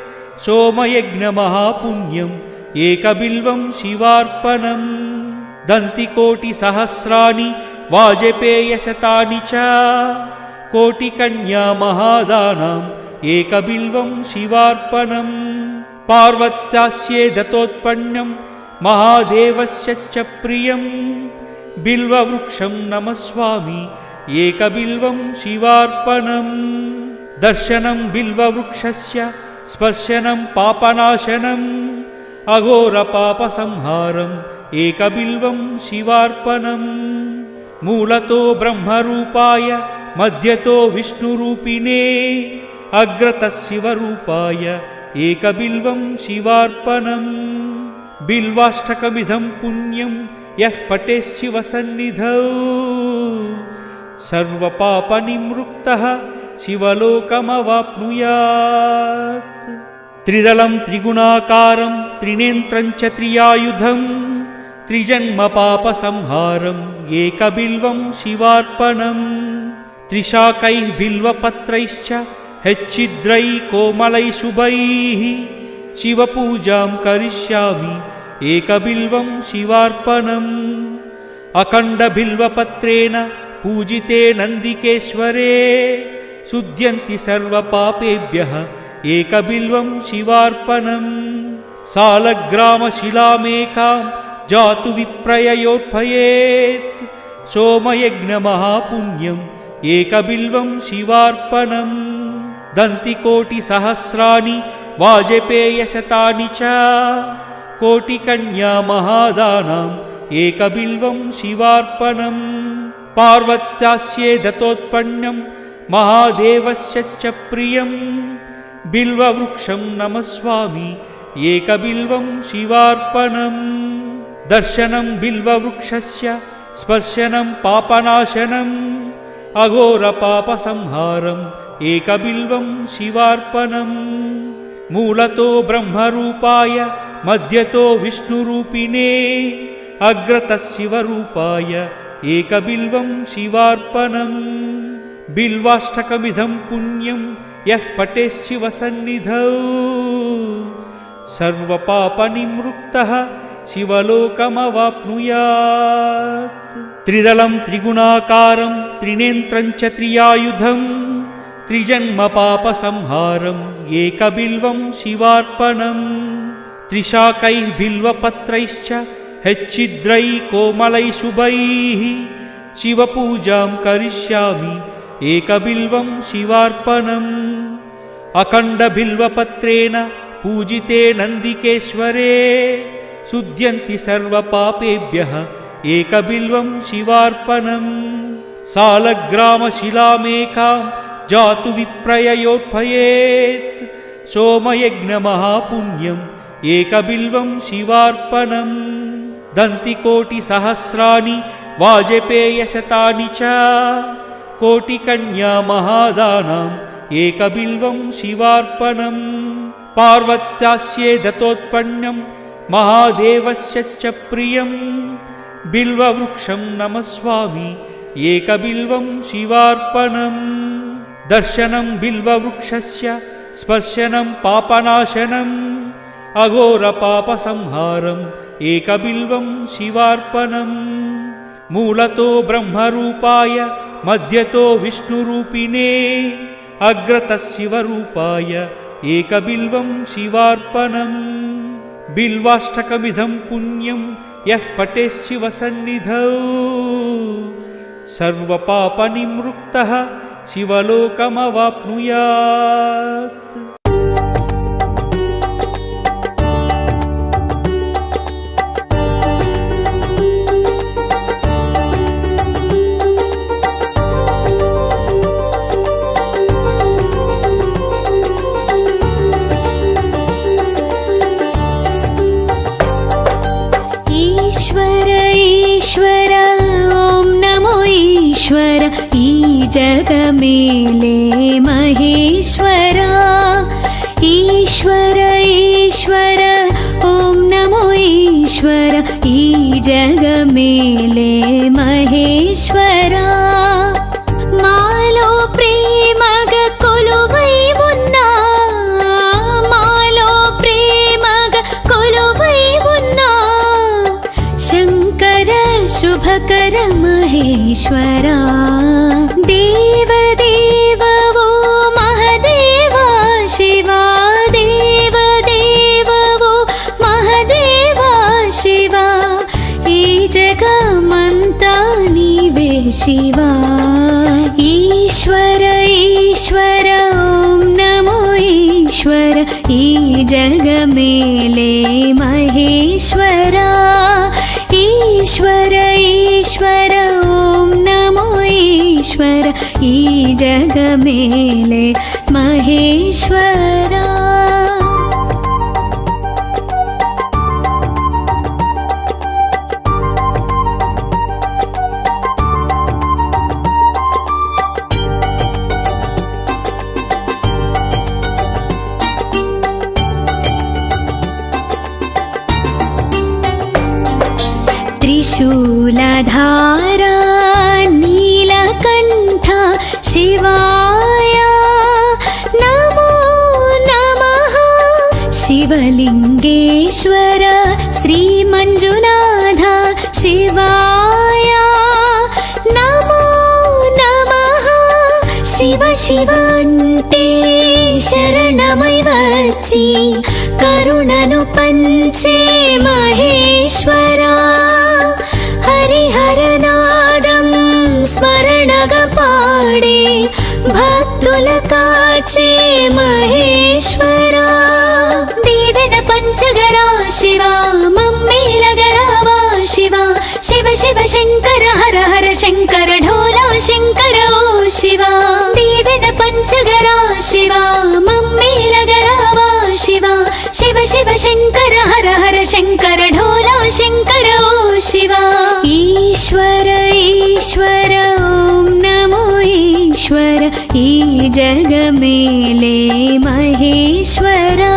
సోమయజ్ఞమహాపుణ్యం ఏకబిల్వం శివార్పణం. దంతికోటిసహస్రాణి వాజపేయశతాని చ కోటికన్యామహాదానాం ఏకబిల్వం శివార్పణం. పార్వత్యాస్యే దత్తోత్పన్నం మహాదేవస్య చ ప్రియం బిల్వవృక్షం నమస్వామి ఏకబిల్వం శివార్పణం. దర్శనం బిల్వవృక్షస్య స్పర్శనం పాపనాశనం అఘోరపాపసంహారం ఏకబిల్వం శివార్పణం. మూలతో బ్రహ్మరూపాయ మధ్యతో విష్ణురూపిణే అగ్రతః శివరూపాయ ఏకబిల్వం శివార్పణం. బిల్వాష్టకమిదం పుణ్యం యః పఠేశ్చివసన్నిధౌ సర్వపాపనిమృక్తః శివలోకమవాప్నుయాత్. త్రిదళం త్రిగుణాకారం త్రినేత్రం చ త్రియాయుధం త్రిజన్మ పాప సంహారం ఏకబిల్వం శివార్పణం. త్రిశాకైః బిల్వపత్రైశ్చ హెచ్చిద్రై కోమలై శుభైః శివపూజాం కరిష్యామి ఏకబిల్వం శివార్పణం. అఖండ బిల్వపత్రేణ పూజితే నందికేశ్వరే శుద్ధ్యంతి సర్వపాపేభ్యః ఏకబిల్వం శివార్పణం. సాలగ్రామశిలామేకాం జాతు విప్రయయోత్పయేత్ సోమయజ్ఞమహాపుణ్యం ఏకబిల్వం శివార్పణం. దంతికోటిసహస్రాణి వాజపేయశతాని చ కోటికన్యామహాదానాం ఏకబిల్వం శివార్పణం. పార్వత్యాస్యే దత్తోత్పన్నం మహాదేవస్య చ ప్రియం బిల్వవృక్షం నమస్వామి ఏకబిల్వం శివార్పణం. దర్శనం బిల్వవృక్షస్య స్పర్శనం పాపనాశనం అఘోరపాపసంహారం ఏకబిల్వం శివార్పణం. మూలతో బ్రహ్మరూపాయ మధ్యతో విష్ణురూపిణే అగ్రతః శివరూపాయ ఏకబిల్వం శివార్పణం. బిల్వాష్టకమిదం పుణ్యం యః పఠేశ్చివసన్నిధౌ సర్వపాపనిమృక్తః శివలోకమవాప్నుయాత్. త్రిదళం త్రిగుణాకారం త్రినేత్రం చ త్రియాయుధం త్రిజన్మ పాప సంహారం ఏకబిల్వం శివార్పణం. త్రిశాకైః బిల్వపత్రైశ్చ హెచ్చిద్రై కోమలై శుభైః శివపూజాం కరిష్యామి ఏకబిల్వం శివార్పణం. అఖండ బిల్వపత్రేణ పూజితే నందికేశ్వరే శుద్ధ్యంతి సర్వపాపేభ్యః ఏకబిల్వం శివార్పణం. సాలగ్రామశిలామేకాం జాతు విప్రయయోత్పయేత్ సోమయజ్ఞమహాపుణ్యం ఏకబిల్వం శివార్పణం. దంతికోటిసహస్రాణి వాజపేయశతాని చ కోటికన్యామహాదానాం ఏకబిల్వం శివార్పణం. పార్వత్యాస్యే దత్తోత్పన్నం మహాదేవస్య చ ప్రియం బిల్వవృక్షం నమస్వామి ఏకబిల్వం శివార్పణం. దర్శనం బిల్వవృక్షస్య స్పర్శనం పాపనాశనం అఘోరపాపసంహారం ఏకబిల్వం శివార్పణం. మూలతో బ్రహ్మరూపాయ మధ్యతో విష్ణురూపిణే అగ్రతః శివరూపాయ ఏకబిల్వం శివార్పణం. బిల్వాష్టకమిదం పుణ్యం యః పఠేశ్చివసన్నిధౌ సర్వపాపనిమృక్తః शिवलोकमवाप्नुयात्। ईश्वर ईश्वर ॐ नमो ईश्वर ई जग मेले महेश्वरा। ईश्वर ईश्वर ॐ नमो ईश्वर ई जग मेले महेश्वरा। मालो प्रेमग कोलुवै उन्ना, मालो प्रेमग कोलुवै उन्ना, शङ्कर शुभकर महेश्वरा। देव देव वो महदेवा शिवा, देव देव वो महदेवा शिवा, ई जगमंता नीवे शिवा। ईश्वर ईश्वर ॐ नमो ईश्वर ई जग मेले महेश्वरा। ईश्वर ईश्वर ॐ नमो ईश्वर ई जग मेले महेश्वरा। त्रिशूलधारा नीलकण्ठ शिवाय नमो नमः। शिवलिङ्गेश्वर श्रीमञ्जुनाथ शिवाय नमो नमः। शिव शिव अन्ते शरणमै వచ్చి కరుణను పంచే మహేశ్వరా। హరిహరనాదం స్మరణగా పాడే భక్తుల కాచే మహేశ్వరా। దీవెన పంచగరా శివా మమ్మేలగరావా శివా। శివ శివ శంకర హర హర శంకర ఢోలా శంకర ఓ శివా। దీవెన పంచగరా శివా మమ్మేలగరావా శివా। శివ శివ శంకర హర హర శంకర ఢోలా శంకర ఓ శివా। ఈశ్వర ఈశ్వర ఓం నమో ఈశ్వర ఈ జగ మేలే మహేశ్వరా।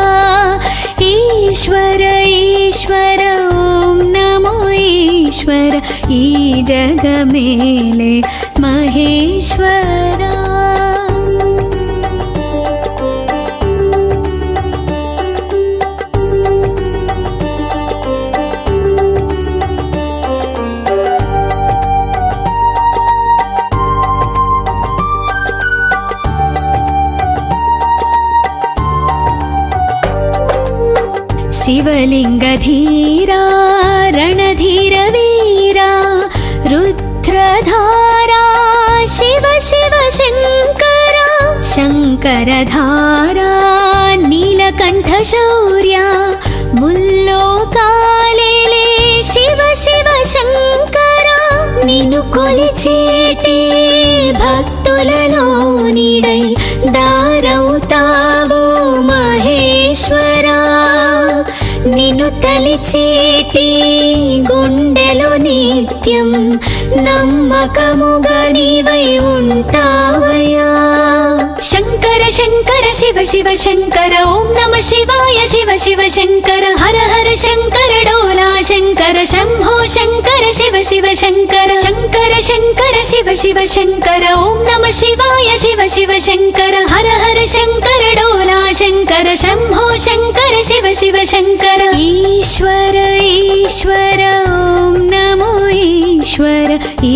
ఈశ్వర ఈశ్వర ఓం నమో ఈశ్వర ఈ జగ మేలే మహేశ్వరా। शिवलिंगधीरा रणधीर वीरा रुद्रधारा शिव शिव शंकरा। शंकरधारा नीलकंठ शौर्या मुल्लोकालेले शिव शिव शंकरा। నిన్ను కొలిచేటి భక్తులలో నీడై దారవుతావు మహేశ్వరా। నిన్ను తలిచేటి గుండెలో నిత్యం నమ్మకముగా నీవై ఉంటావయ్యా। శంకర శంకర శివ శివ శంకర ఓం నమ శివాయ శివ శివ శంకర హర హర శంకర డోలా శంకర శంభో శంకర శివ శివ శంకర। శంకర శంకర శివ శివ శంకర ఓం నమ శివాయ శివ శివ శంకర హర హర శంకర డోలా శంకర శంభో శంకర శివ శివ శంకర। ఈశ్వర ఈశ్వర ఓం నమో ఈశ్వర ఈ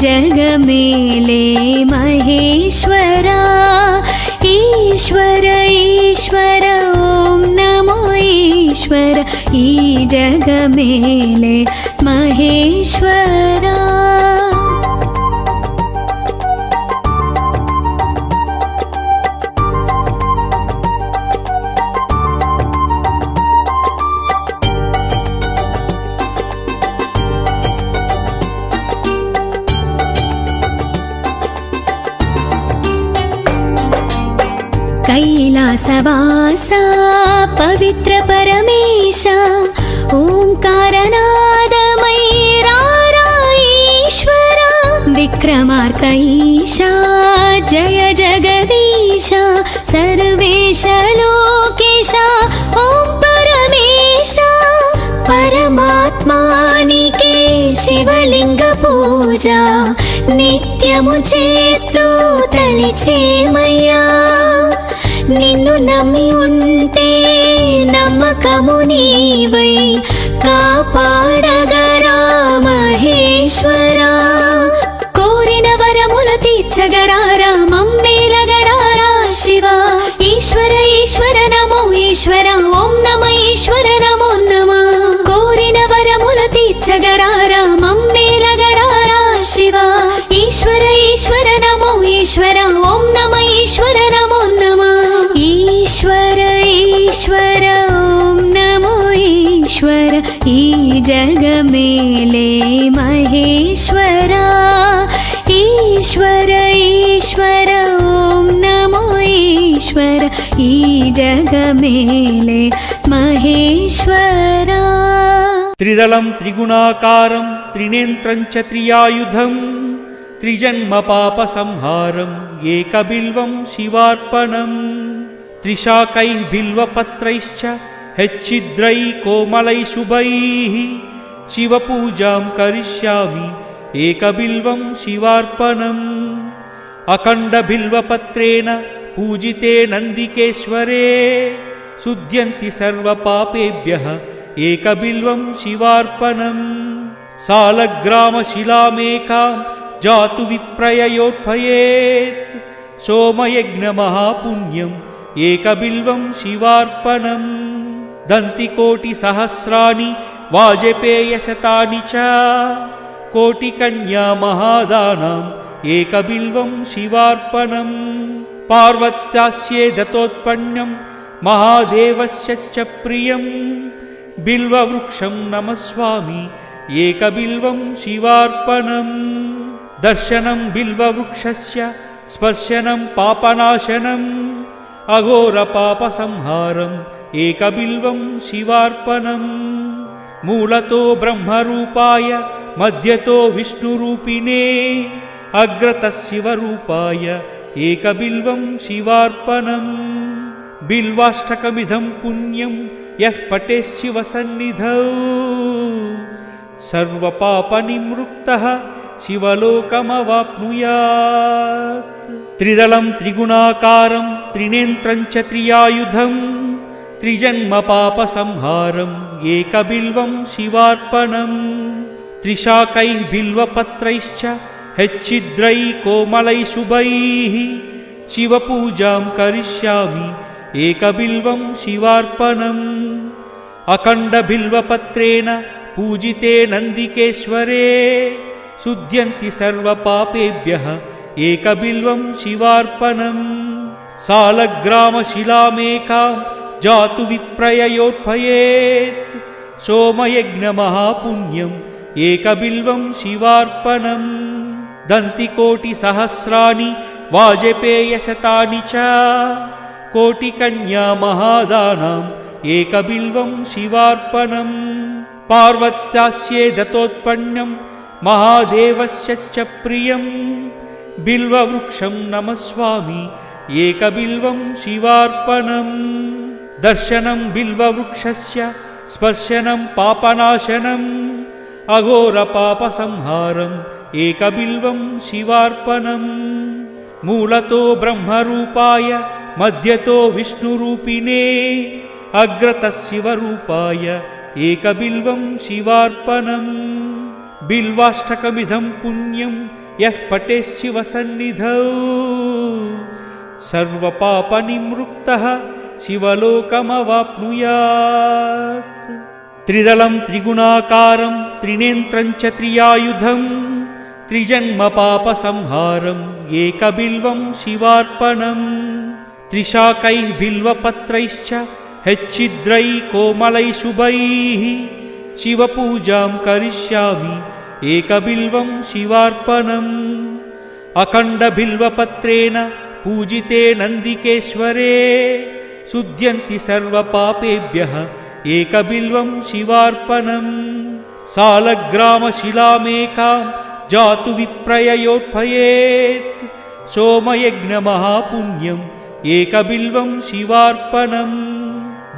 జగ మేలే మహేశ్వరా। ఈశ్వర ఈశ్వర ఓం నమో ఈశ్వర ఈ జగ మేలే మహేశ్వరా। कैलासवासा पवित्र परमेश ओंकारनादमयीरा ईश्वर विक्रमार्कईशा जय जगदीश सर्वेश लोकेश ओं परमेश परमात्मानिके शिवलिंग पूजा నిత్యము చేస్తూ తలిచేమయ్యా నిన్ను నమ్మి ఉంటే నమ్మకము నీవై కాపాడగరా మహేశ్వరా కోరిన వరముల తీర్చగరారా మమ్మేలగరారా శివ ఈశ్వర ఈశ్వర నమో ఈశ్వర ఓం నమ ఈశ్వర నమో నమ కోరిన వరముల తీర్చగరారా మమ్మేలగరారా శివ ఈశ్వర ఈశ్వర నమో ఈశ్వర ఓం నమ ఈశ్వర నమో నమ ఈశ్వర ఈశ్వర ఓం నమో ఈశ్వర ఈ జగమేలే మహేశ్వరా ఈశ్వర ఈశ్వర ఓం నమో ఈశ్వర ఈ జగమేలే మహేశ్వరా త్రిదళం త్రిగుణాకారం త్రినేత్రం చ త్రియాయుధం త్రిజన్మ పాప సంహారం ఏకబిల్వం శివార్పణం త్రిశాకై బిల్వపత్రైశ్చ హెచ్చిద్రై కోమలై శుభైః శివపూజాం కరిష్యామి ఏకబిల్వం శివార్పణం అఖండ బిల్వపత్రేణ పూజితే నందికేశ్వరే శుద్ధ్యంతి సర్వపాపేభ్యః ఏకబిల్వం శివార్పణం సాలగ్రామశిలామేకాం జాతు విప్రయయోత్పయేత్ సోమయజ్ఞమహాపుణ్యం ఏకబిల్వం శివార్పణం దంతికోటిసహస్రాణి వాజపేయశతాని చ కోటికన్యా మహాదానాం ఏకబిల్వం శివార్పణం పార్వత్యాస్యే దత్తోత్పన్నం మహాదేవస్య చ ప్రియం బిల్వవృక్షం నమస్వామి ఏకబిల్వం శివార్పణం దర్శనం బిల్వవృక్షస్య స్పర్శనం పాపనాశనం అఘోర పాప సంహారం ఏకబిల్వం శివార్పణం మూలతో బ్రహ్మరూపాయ మధ్యతో విష్ణురూపిణే అగ్రతః శివరూపాయ ఏకబిల్వం శివార్పణం బిల్వాష్టకమిదం పుణ్యం యః పఠేశ్చివ సన్నిధౌ సర్వపాపనిమృక్తః శివలోకమవాప్నుయాత్ త్రిదళం త్రిగుణాకారం త్రినేత్రం చ త్రియాయుధం త్రిజన్మ పాప సంహారం ఏకబిల్వం శివార్పణం త్రిశాకై బిల్వపత్రైశ్చ హెచ్చిద్రై కోమలై శుభైః శివపూజాం కరిష్యామి ఏకబిల్వం శివార్పణం అఖండ బిల్వపత్రేణ పూజితే నందికేశ్వరే శుద్ధ్యంతి సర్వపాపేభ్యః ఏకబిల్వం శివార్పణం సాలగ్రామశిలామేకాం జాతు విప్రయయోత్పయేత్ సోమయజ్ఞమహాపుణ్యం ఏకబిల్వం శివార్పణం దంతికోటిసహస్రాణి వాజపేయశతాని చ కోటికన్యా మహాదానాం ఏకబిల్వం శివార్పణం పార్వత్యాస్యే దత్తోత్పన్నం మహాదేవస్య చ ప్రియం బిల్వవృక్షం నమస్వామి ఏకబిల్వం శివార్పణం దర్శనం బిల్వవృక్షస్య స్పర్శనం పాపనాశనం అఘోర పాప సంహారం ఏకబిల్వం శివార్పణం మూలతో బ్రహ్మరూపాయ మధ్యతో విష్ణురూపిణే అగ్రతః శివరూపాయ ఏకబిల్వం శివార్పణం బిల్వాష్టకమిదం పుణ్యం యః పఠేశ్చివ సన్నిధౌ సర్వపాపనిమృక్తః శివలోకమవాప్నుయాత్ త్రిదళం త్రిగుణాకారం త్రినేత్రం చ త్రియాయుధం త్రిజన్మ పాప సంహారం ఏకబిల్వం శివార్పణం త్రిశాకై బిల్వపత్రైశ్చ హెచ్చిద్రై కోమలై శుభైః శివపూజాం కరిష్యామి ఏకబిల్వం శివార్పణం అఖండ బిల్వపత్రేణ पूजिते नन्दिकेश्वरे शुध्यन्ति सर्वपापेभ्यः एकबिल्वं शिवार्पणम् सालग्रामशिलामेकां जातु विप्रययोत्पयेत् सोमयज्ञमहापुण्यम् एकबिल्वं शिवार्पणम्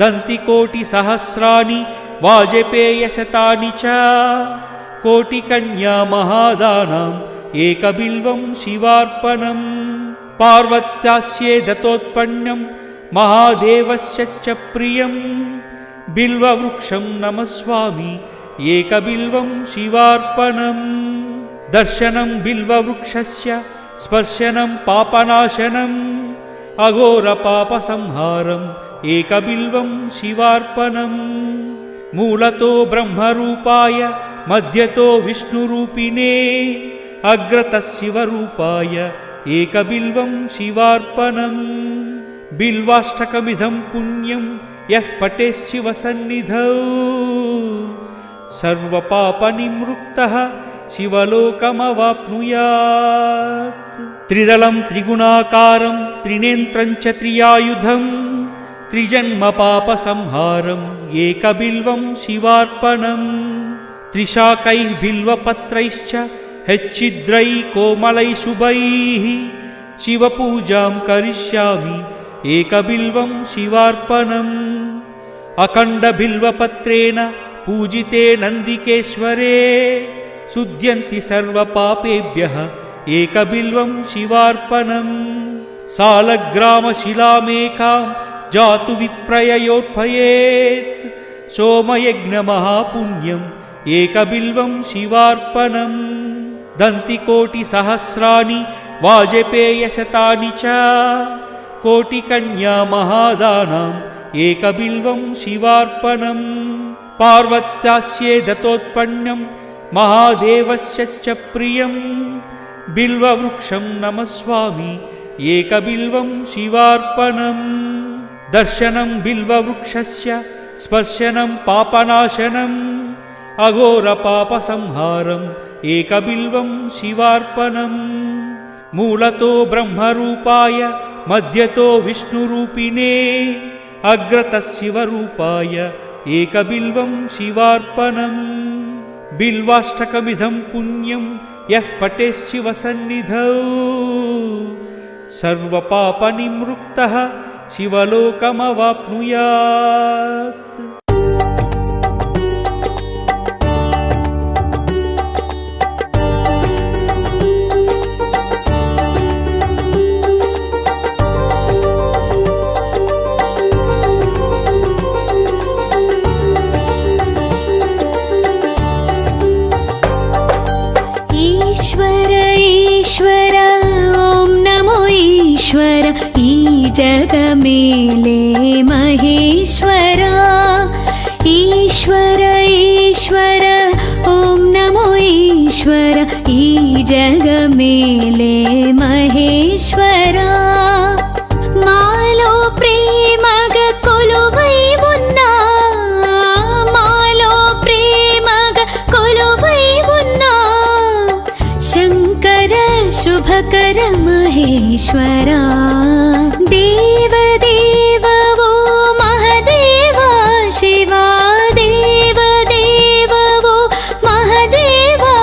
दन्तिकोटिसहस्राणि वाजपेयशतानि च कोटिकन्या महादानाम् एकबिल्वं शिवार्पणम् पार्वत्यास्ये दत्तोत्पन्नं महादेवस्य च प्रियं बिल्ववृक्षं नमस्वामि एकबिल्वं शिवार्पणम् दर्शनं बिल्ववृक्षस्य स्पर्शनं पापनाशनम् अघोरपापसंहारम् एकबिल्वं शिवार्पणम् मूलतो ब्रह्मरूपाय मध्यतो विष्णुरूपिणे अग्रतः शिवरूपाय एकबिल्वं शिवार्पणम् बिल्वाष्टकमिदं पुण्यं यः पठेच्छिवसन्निधौ सर्वपापनिमृक्तः शिवलोकमवाप्नुयात् त्रिदलं त्रिगुणाकारं त्रिनेत्रं च त्रियायुधं त्रिजन्मपापसंहारम् एकबिल्वं शिवार्पणम् त्रिशाकैः बिल्वपत्रैश्च हेच्छिद्रैः कोमलैः शुभैः शिवपूजां करिष्यामि एकबिल्वं शिवार्पणम् अखण्डबिल्वपत्रेण पूजिते नन्दिकेश्वरे शुध्यन्ति सर्वपापेभ्यः एकबिल्वं शिवार्पणम् सालग्रामशिलामेकां जातु विप्रययोत्पयेत् सोमयज्ञमहापुण्यम् एकबिल्वं शिवार्पणम् दन्तिकोटिसहस्राणि वाजपेयशतानि च कोटिकन्या महादानाम् एकबिल्वं शिवार्पणम् पार्वत्यास्ये दत्तोत्पन्नं महादेवस्य च प्रियं बिल्ववृक्षं नमस्वामि एकबिल्वं शिवार्पणम् दर्शनं बिल्ववृक्षस्य स्पर्शनं पापनाशनम् अघोरपापसंहारम् एकबिल्वं शिवार्पणम् मूलतो ब्रह्मरूपाय मध्यतो विष्णुरूपिणे अग्रतः शिवरूपाय एकबिल्वं शिवार्पणम् बिल्वाष्टकमिदं पुण्यं यः पठेच्छिवसन्निधौ सर्वपापनिमृक्तः शिवलोकमवाप्नुयात् जगमेले महेश्वरा ईश्वर ईश्वर ॐ नमो ईश्वर ई जगमेले महेश्वरा मालो प्रेमग कोलुवै उन्ना मालो प्रेमग कोलुवै उन्ना शंकर शुभकर महेश्वरा देव देव वो महदेवा शिवा देव देव वो महदेवा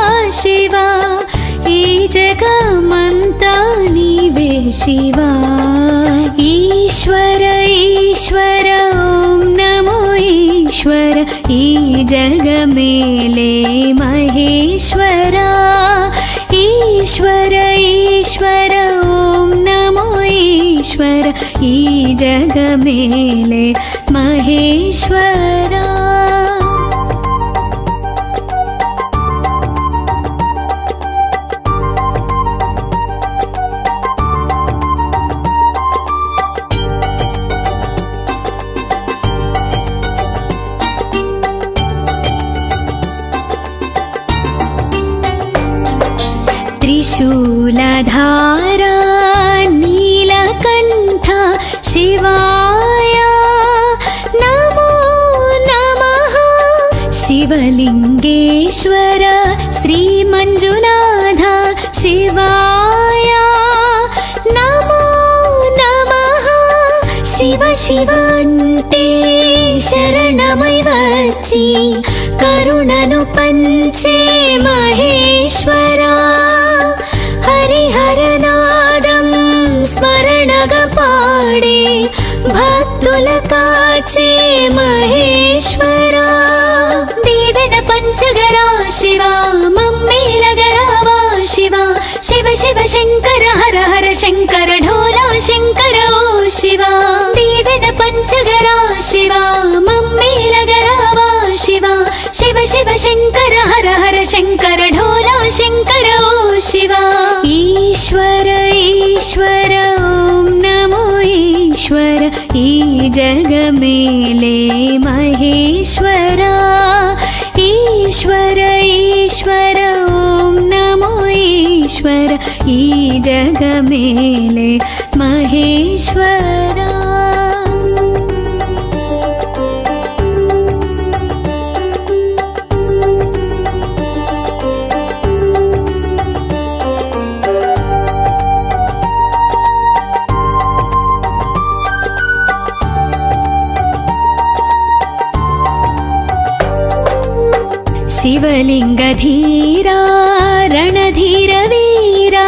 शिवा ई जगमंता नीवे शिवा ईश्वर ईश्वर ॐ नमो ईश्वर ई जगमेले महेश्वरा ईश्वर ईश्वर ॐ नमो ईश्वर ई जगमेले महेश्वरा त्रिशूलधारा नीलकण्ठ शिवाय नमो नमः शिवलिङ्गेश्वर श्रीमञ्जुनाथ शिवाय नमो శివంటే శరణమై వచ్చి కరుణను పంచే మహేశ్వరా హరిహరనాదం స్మరణగా పాడే భక్తుల కాచే మహేశ్వరా దీవెన పంచగరా శివా మమ్మేలగరావా శివా శివ శివ శంకర హర హర శంకర ఢోలా శంకర ఓ శివా దీవెన పంచగరా శివా మమ్మేలగరావా శివా శివ శివ శంకర హర హర శంకర ఢోలా శంకర ఓ శివా ఈశ్వర ఈశ్వర ఓం నమో ఈశ్వర ఈ జగమేలే మహేశ్వరా ఈశ్వర ఈశ్వర ఓం నమో ఈశ్వర ఈ జగమేలే మహేశ్వరా शिवलिङ्गधीरा रणधीरवीरा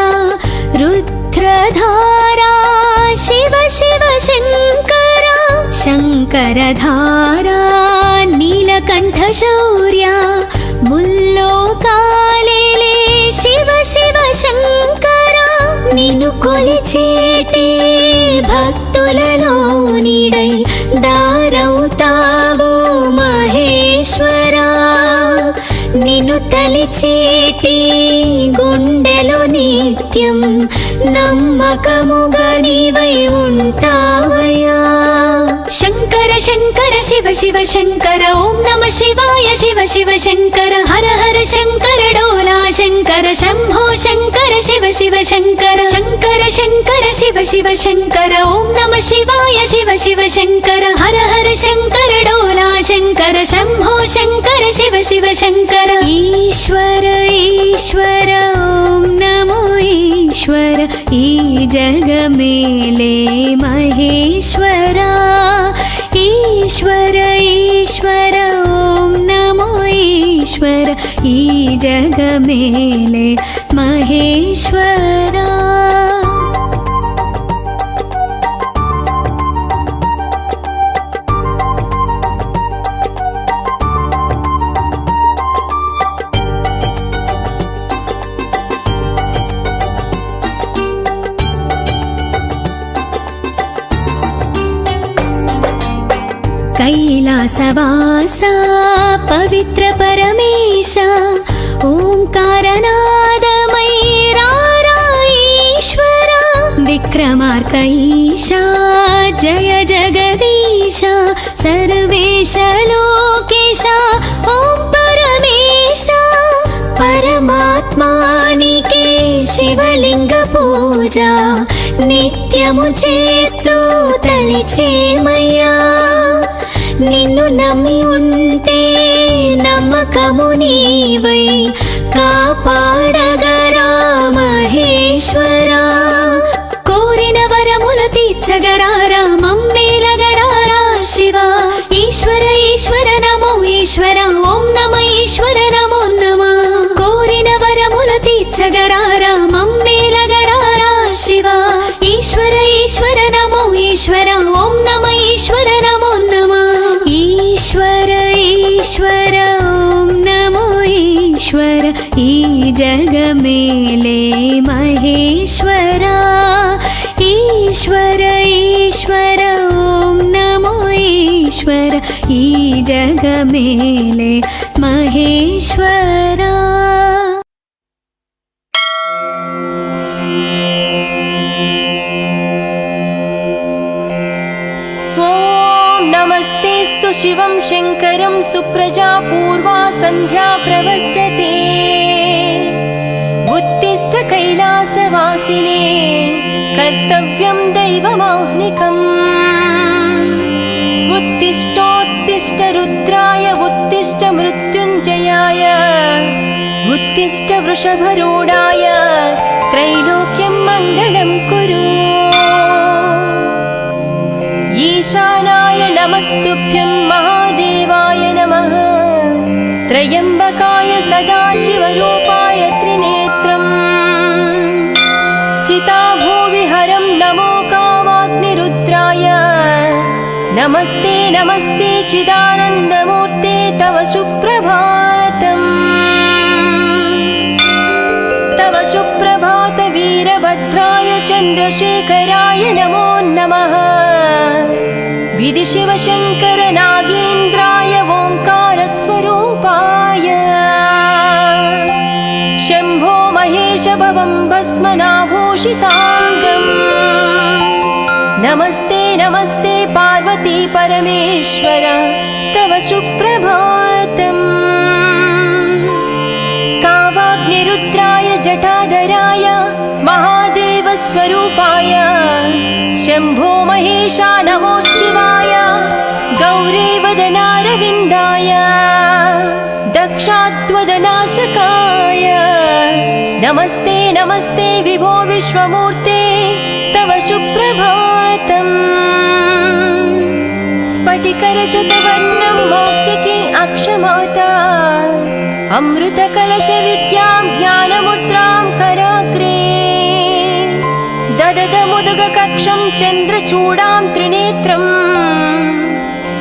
रुद्रधारा शिव शिव शङ्करा शङ्करधारा नीलकण्ठशौर्या मुल्लोकालेले शिव शिव शङ्करा నిన్ను కొలిచేటే భక్తులలో నీడై దారవుతావో మహేశ్వరా నిన్ను తలిచేటి గుండెలో నిత్యం నమ్మకముగా నీవై ఉంటావయ్యా శంకర శంకర శివ శివ శంకర ఓం నమ శివాయ శివ శివ శంకర హర హర శంకర డోలా శంకర శంభో శంకర శివ శివ శంకర శంకర శంకర శివ శివ శంకర ఓం నమ శివాయ శివ శివ శంకర హర హర శంకర డోలా శంకర శంభో శంకర శివ శివ శంకర ఈశ్వర ఈశ్వర ఓం నమో ఈశ్వర ఈ జగమేలే మహేశ్వరా ఈశ్వర ఈశ్వర ఓం నమో ఈశ్వర ఈ జగమేలే మహేశ్వరా कैलासवासा पवित्र परमेश ओंकारनादमय रारा ईश्वरा विक्रमार्कईशा जय जगदीश सर्वेश लोकेश ओं परमेश परमात्मानिके शिवलिंग पूजा నిత్యము చేస్తూ తలిచేమయ్యా నిన్ను నమ్మి ఉంటే నమ్మకము నీవై కాపాడగరా మహేశ్వరా కోరిన వరముల తీర్చగరారా మమ్మేలగరారా శివా ఈశ్వర ఈశ్వర నమో ఈశ్వర ఓం నమ ఈశ్వర నమో నమ కోరిన వరముల తీర్చగరారా మమ్మేలగరారా శివా ఈశ్వర ఈశ్వర నమో ఈశ్వర ఓం నమ ఈశ్వర నమో నమ ఈశ్వర ఈశ్వర ఓం నమో ఈశ్వర ఈ జగమేలే మహేశ్వరా ఈశ్వర ఈశ్వర ఓం నమో ఈశ్వర ఈ జగమేలే మహేశ్వరా नमस्तेस्तु शिवं शङ्करं सुप्रजा पूर्वा सन्ध्या प्रवर्तते उत्तिष्ठ कैलासवासिने कर्तव्यं दैवमाह्निकम् उत्तिष्ठोत्तिष्ठ रुद्राय उत्तिष्ठ मृत्युञ्जयाय उत्तिष्ठ वृषभरूढाय त्रैलोक्यं मङ्गलं कुरु ईशा नमस्तुभ्यं महादेवाय नमः त्रयम्बकाय सदाशिवरूपाय त्रिनेत्रम् चिताभूविहरं नमो कामाग्निरुद्राय नमस्ते नमस्ते चिदानन्दमूर्ते तव सुप्रभातम् तव सुप्रभात वीरभद्राय चन्द्रशेखराय नमो नमः विधिशिवशङ्कर नागेन्द्राय ओङ्कारस्वरूपाय शम्भो महेश भवं भस्मनाभूषिताङ्गम् नमस्ते नमस्ते पार्वती परमेश्वर तव सुप्रभातम् कावाग्निरुद्राय जटाधराय महादेवस्वरूपाय शम्भो महेशा नमो शिवाय गौरीवदनारविन्दाय दक्षात्वदनाशकाय नमस्ते नमस्ते विभो विश्वमूर्ते तव सुप्रभातम् स्फटिकरजतवर्णं मौक्तिकी अक्षमाता अमृतकलशविद्यां ज्ञानमुद्रां कराग्रे दददमुदगकक्षं चन्द्रचूडां त्रिनेत्रम्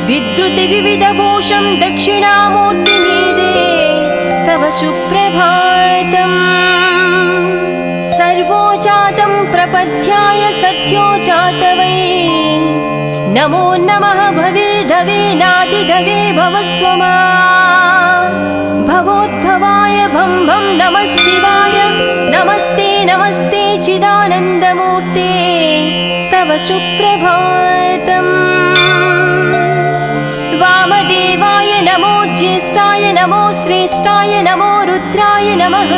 विद्रुतिविविधभूषं दक्षिणामूर्तिमीदे तव सुप्रभातम् सर्वो जातं प्रपद्याय सत्यो जातवै नमो नमः भवे धवे नादिधवे भवस्वमा भवोद्भवाय भं भं नमः शिवाय नमस्ते नमस्ते चिदानन्दमूर्ते तव सुप्रभातम् वामदेवाय नमो ज्येष्ठाय नमो श्रेष्ठाय नमो रुद्राय नमः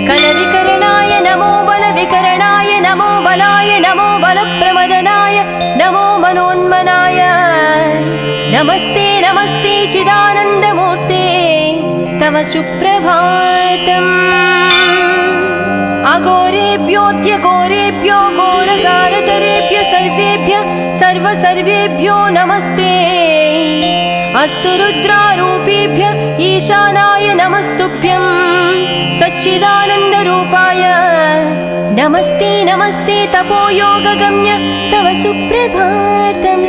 कलविकरणाय नमो बलविकरणाय नमो बलाय नमो बलप्रमदनाय नमो मनोन्मनाय नमस्ते नमस्ते चिदानन्दमूर्ते तव सुप्रभातम् अघोरेभ्योऽद्यघोरेभ्यो घोरगारतरेभ्य सर्वेभ्यो नमस्ते अस्तु रुद्रारूपेभ्य ईशानाय नमस्तुभ्यं सच्चिदानन्दरूपाय नमस्ते नमस्ते तपोयोगगम्य तव सुप्रभातम्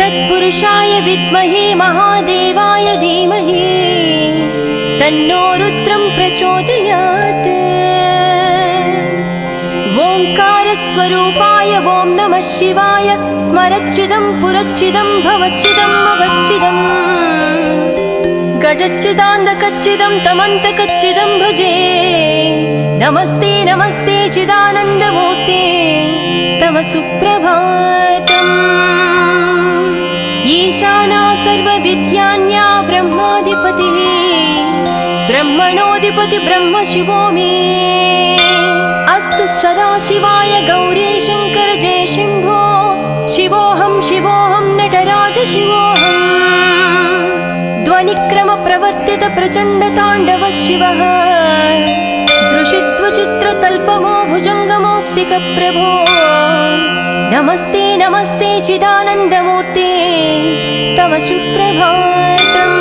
तत्पुरुषाय विद्महे महादेवाय धीमहि तन्नो रुद्रं प्रचोदयात् ओङ्कारस्वरूपाय ॐ नमः शिवाय स्मरच्चिदं पुरच्चिदं भवच्चिदं मगच्चिदम् गजच्चिदान्दकच्चिदं तमन्तकच्चिदं भजे नमस्ते नमस्ते चिदानन्दमूर्ते तव सुप्रभातम् ईशाना सर्वविद्यान्या ब्रह्माधिपतिः ब्रह्मणोऽधिपति ब्रह्म शिवो मे अस्तु सदाशिवाय गौरीशङ्कर जय शम्भो शिवोऽहं नटराज शिवोऽहम् ध्वनिक्रमप्रवर्तित प्रचण्डताण्डव शिवः दृशित्वचित्रतल्पमो भुजङ्गमौक्तिकप्रभो नमस्ते नमस्ते चिदानन्दमूर्ते तव सुप्रभातम्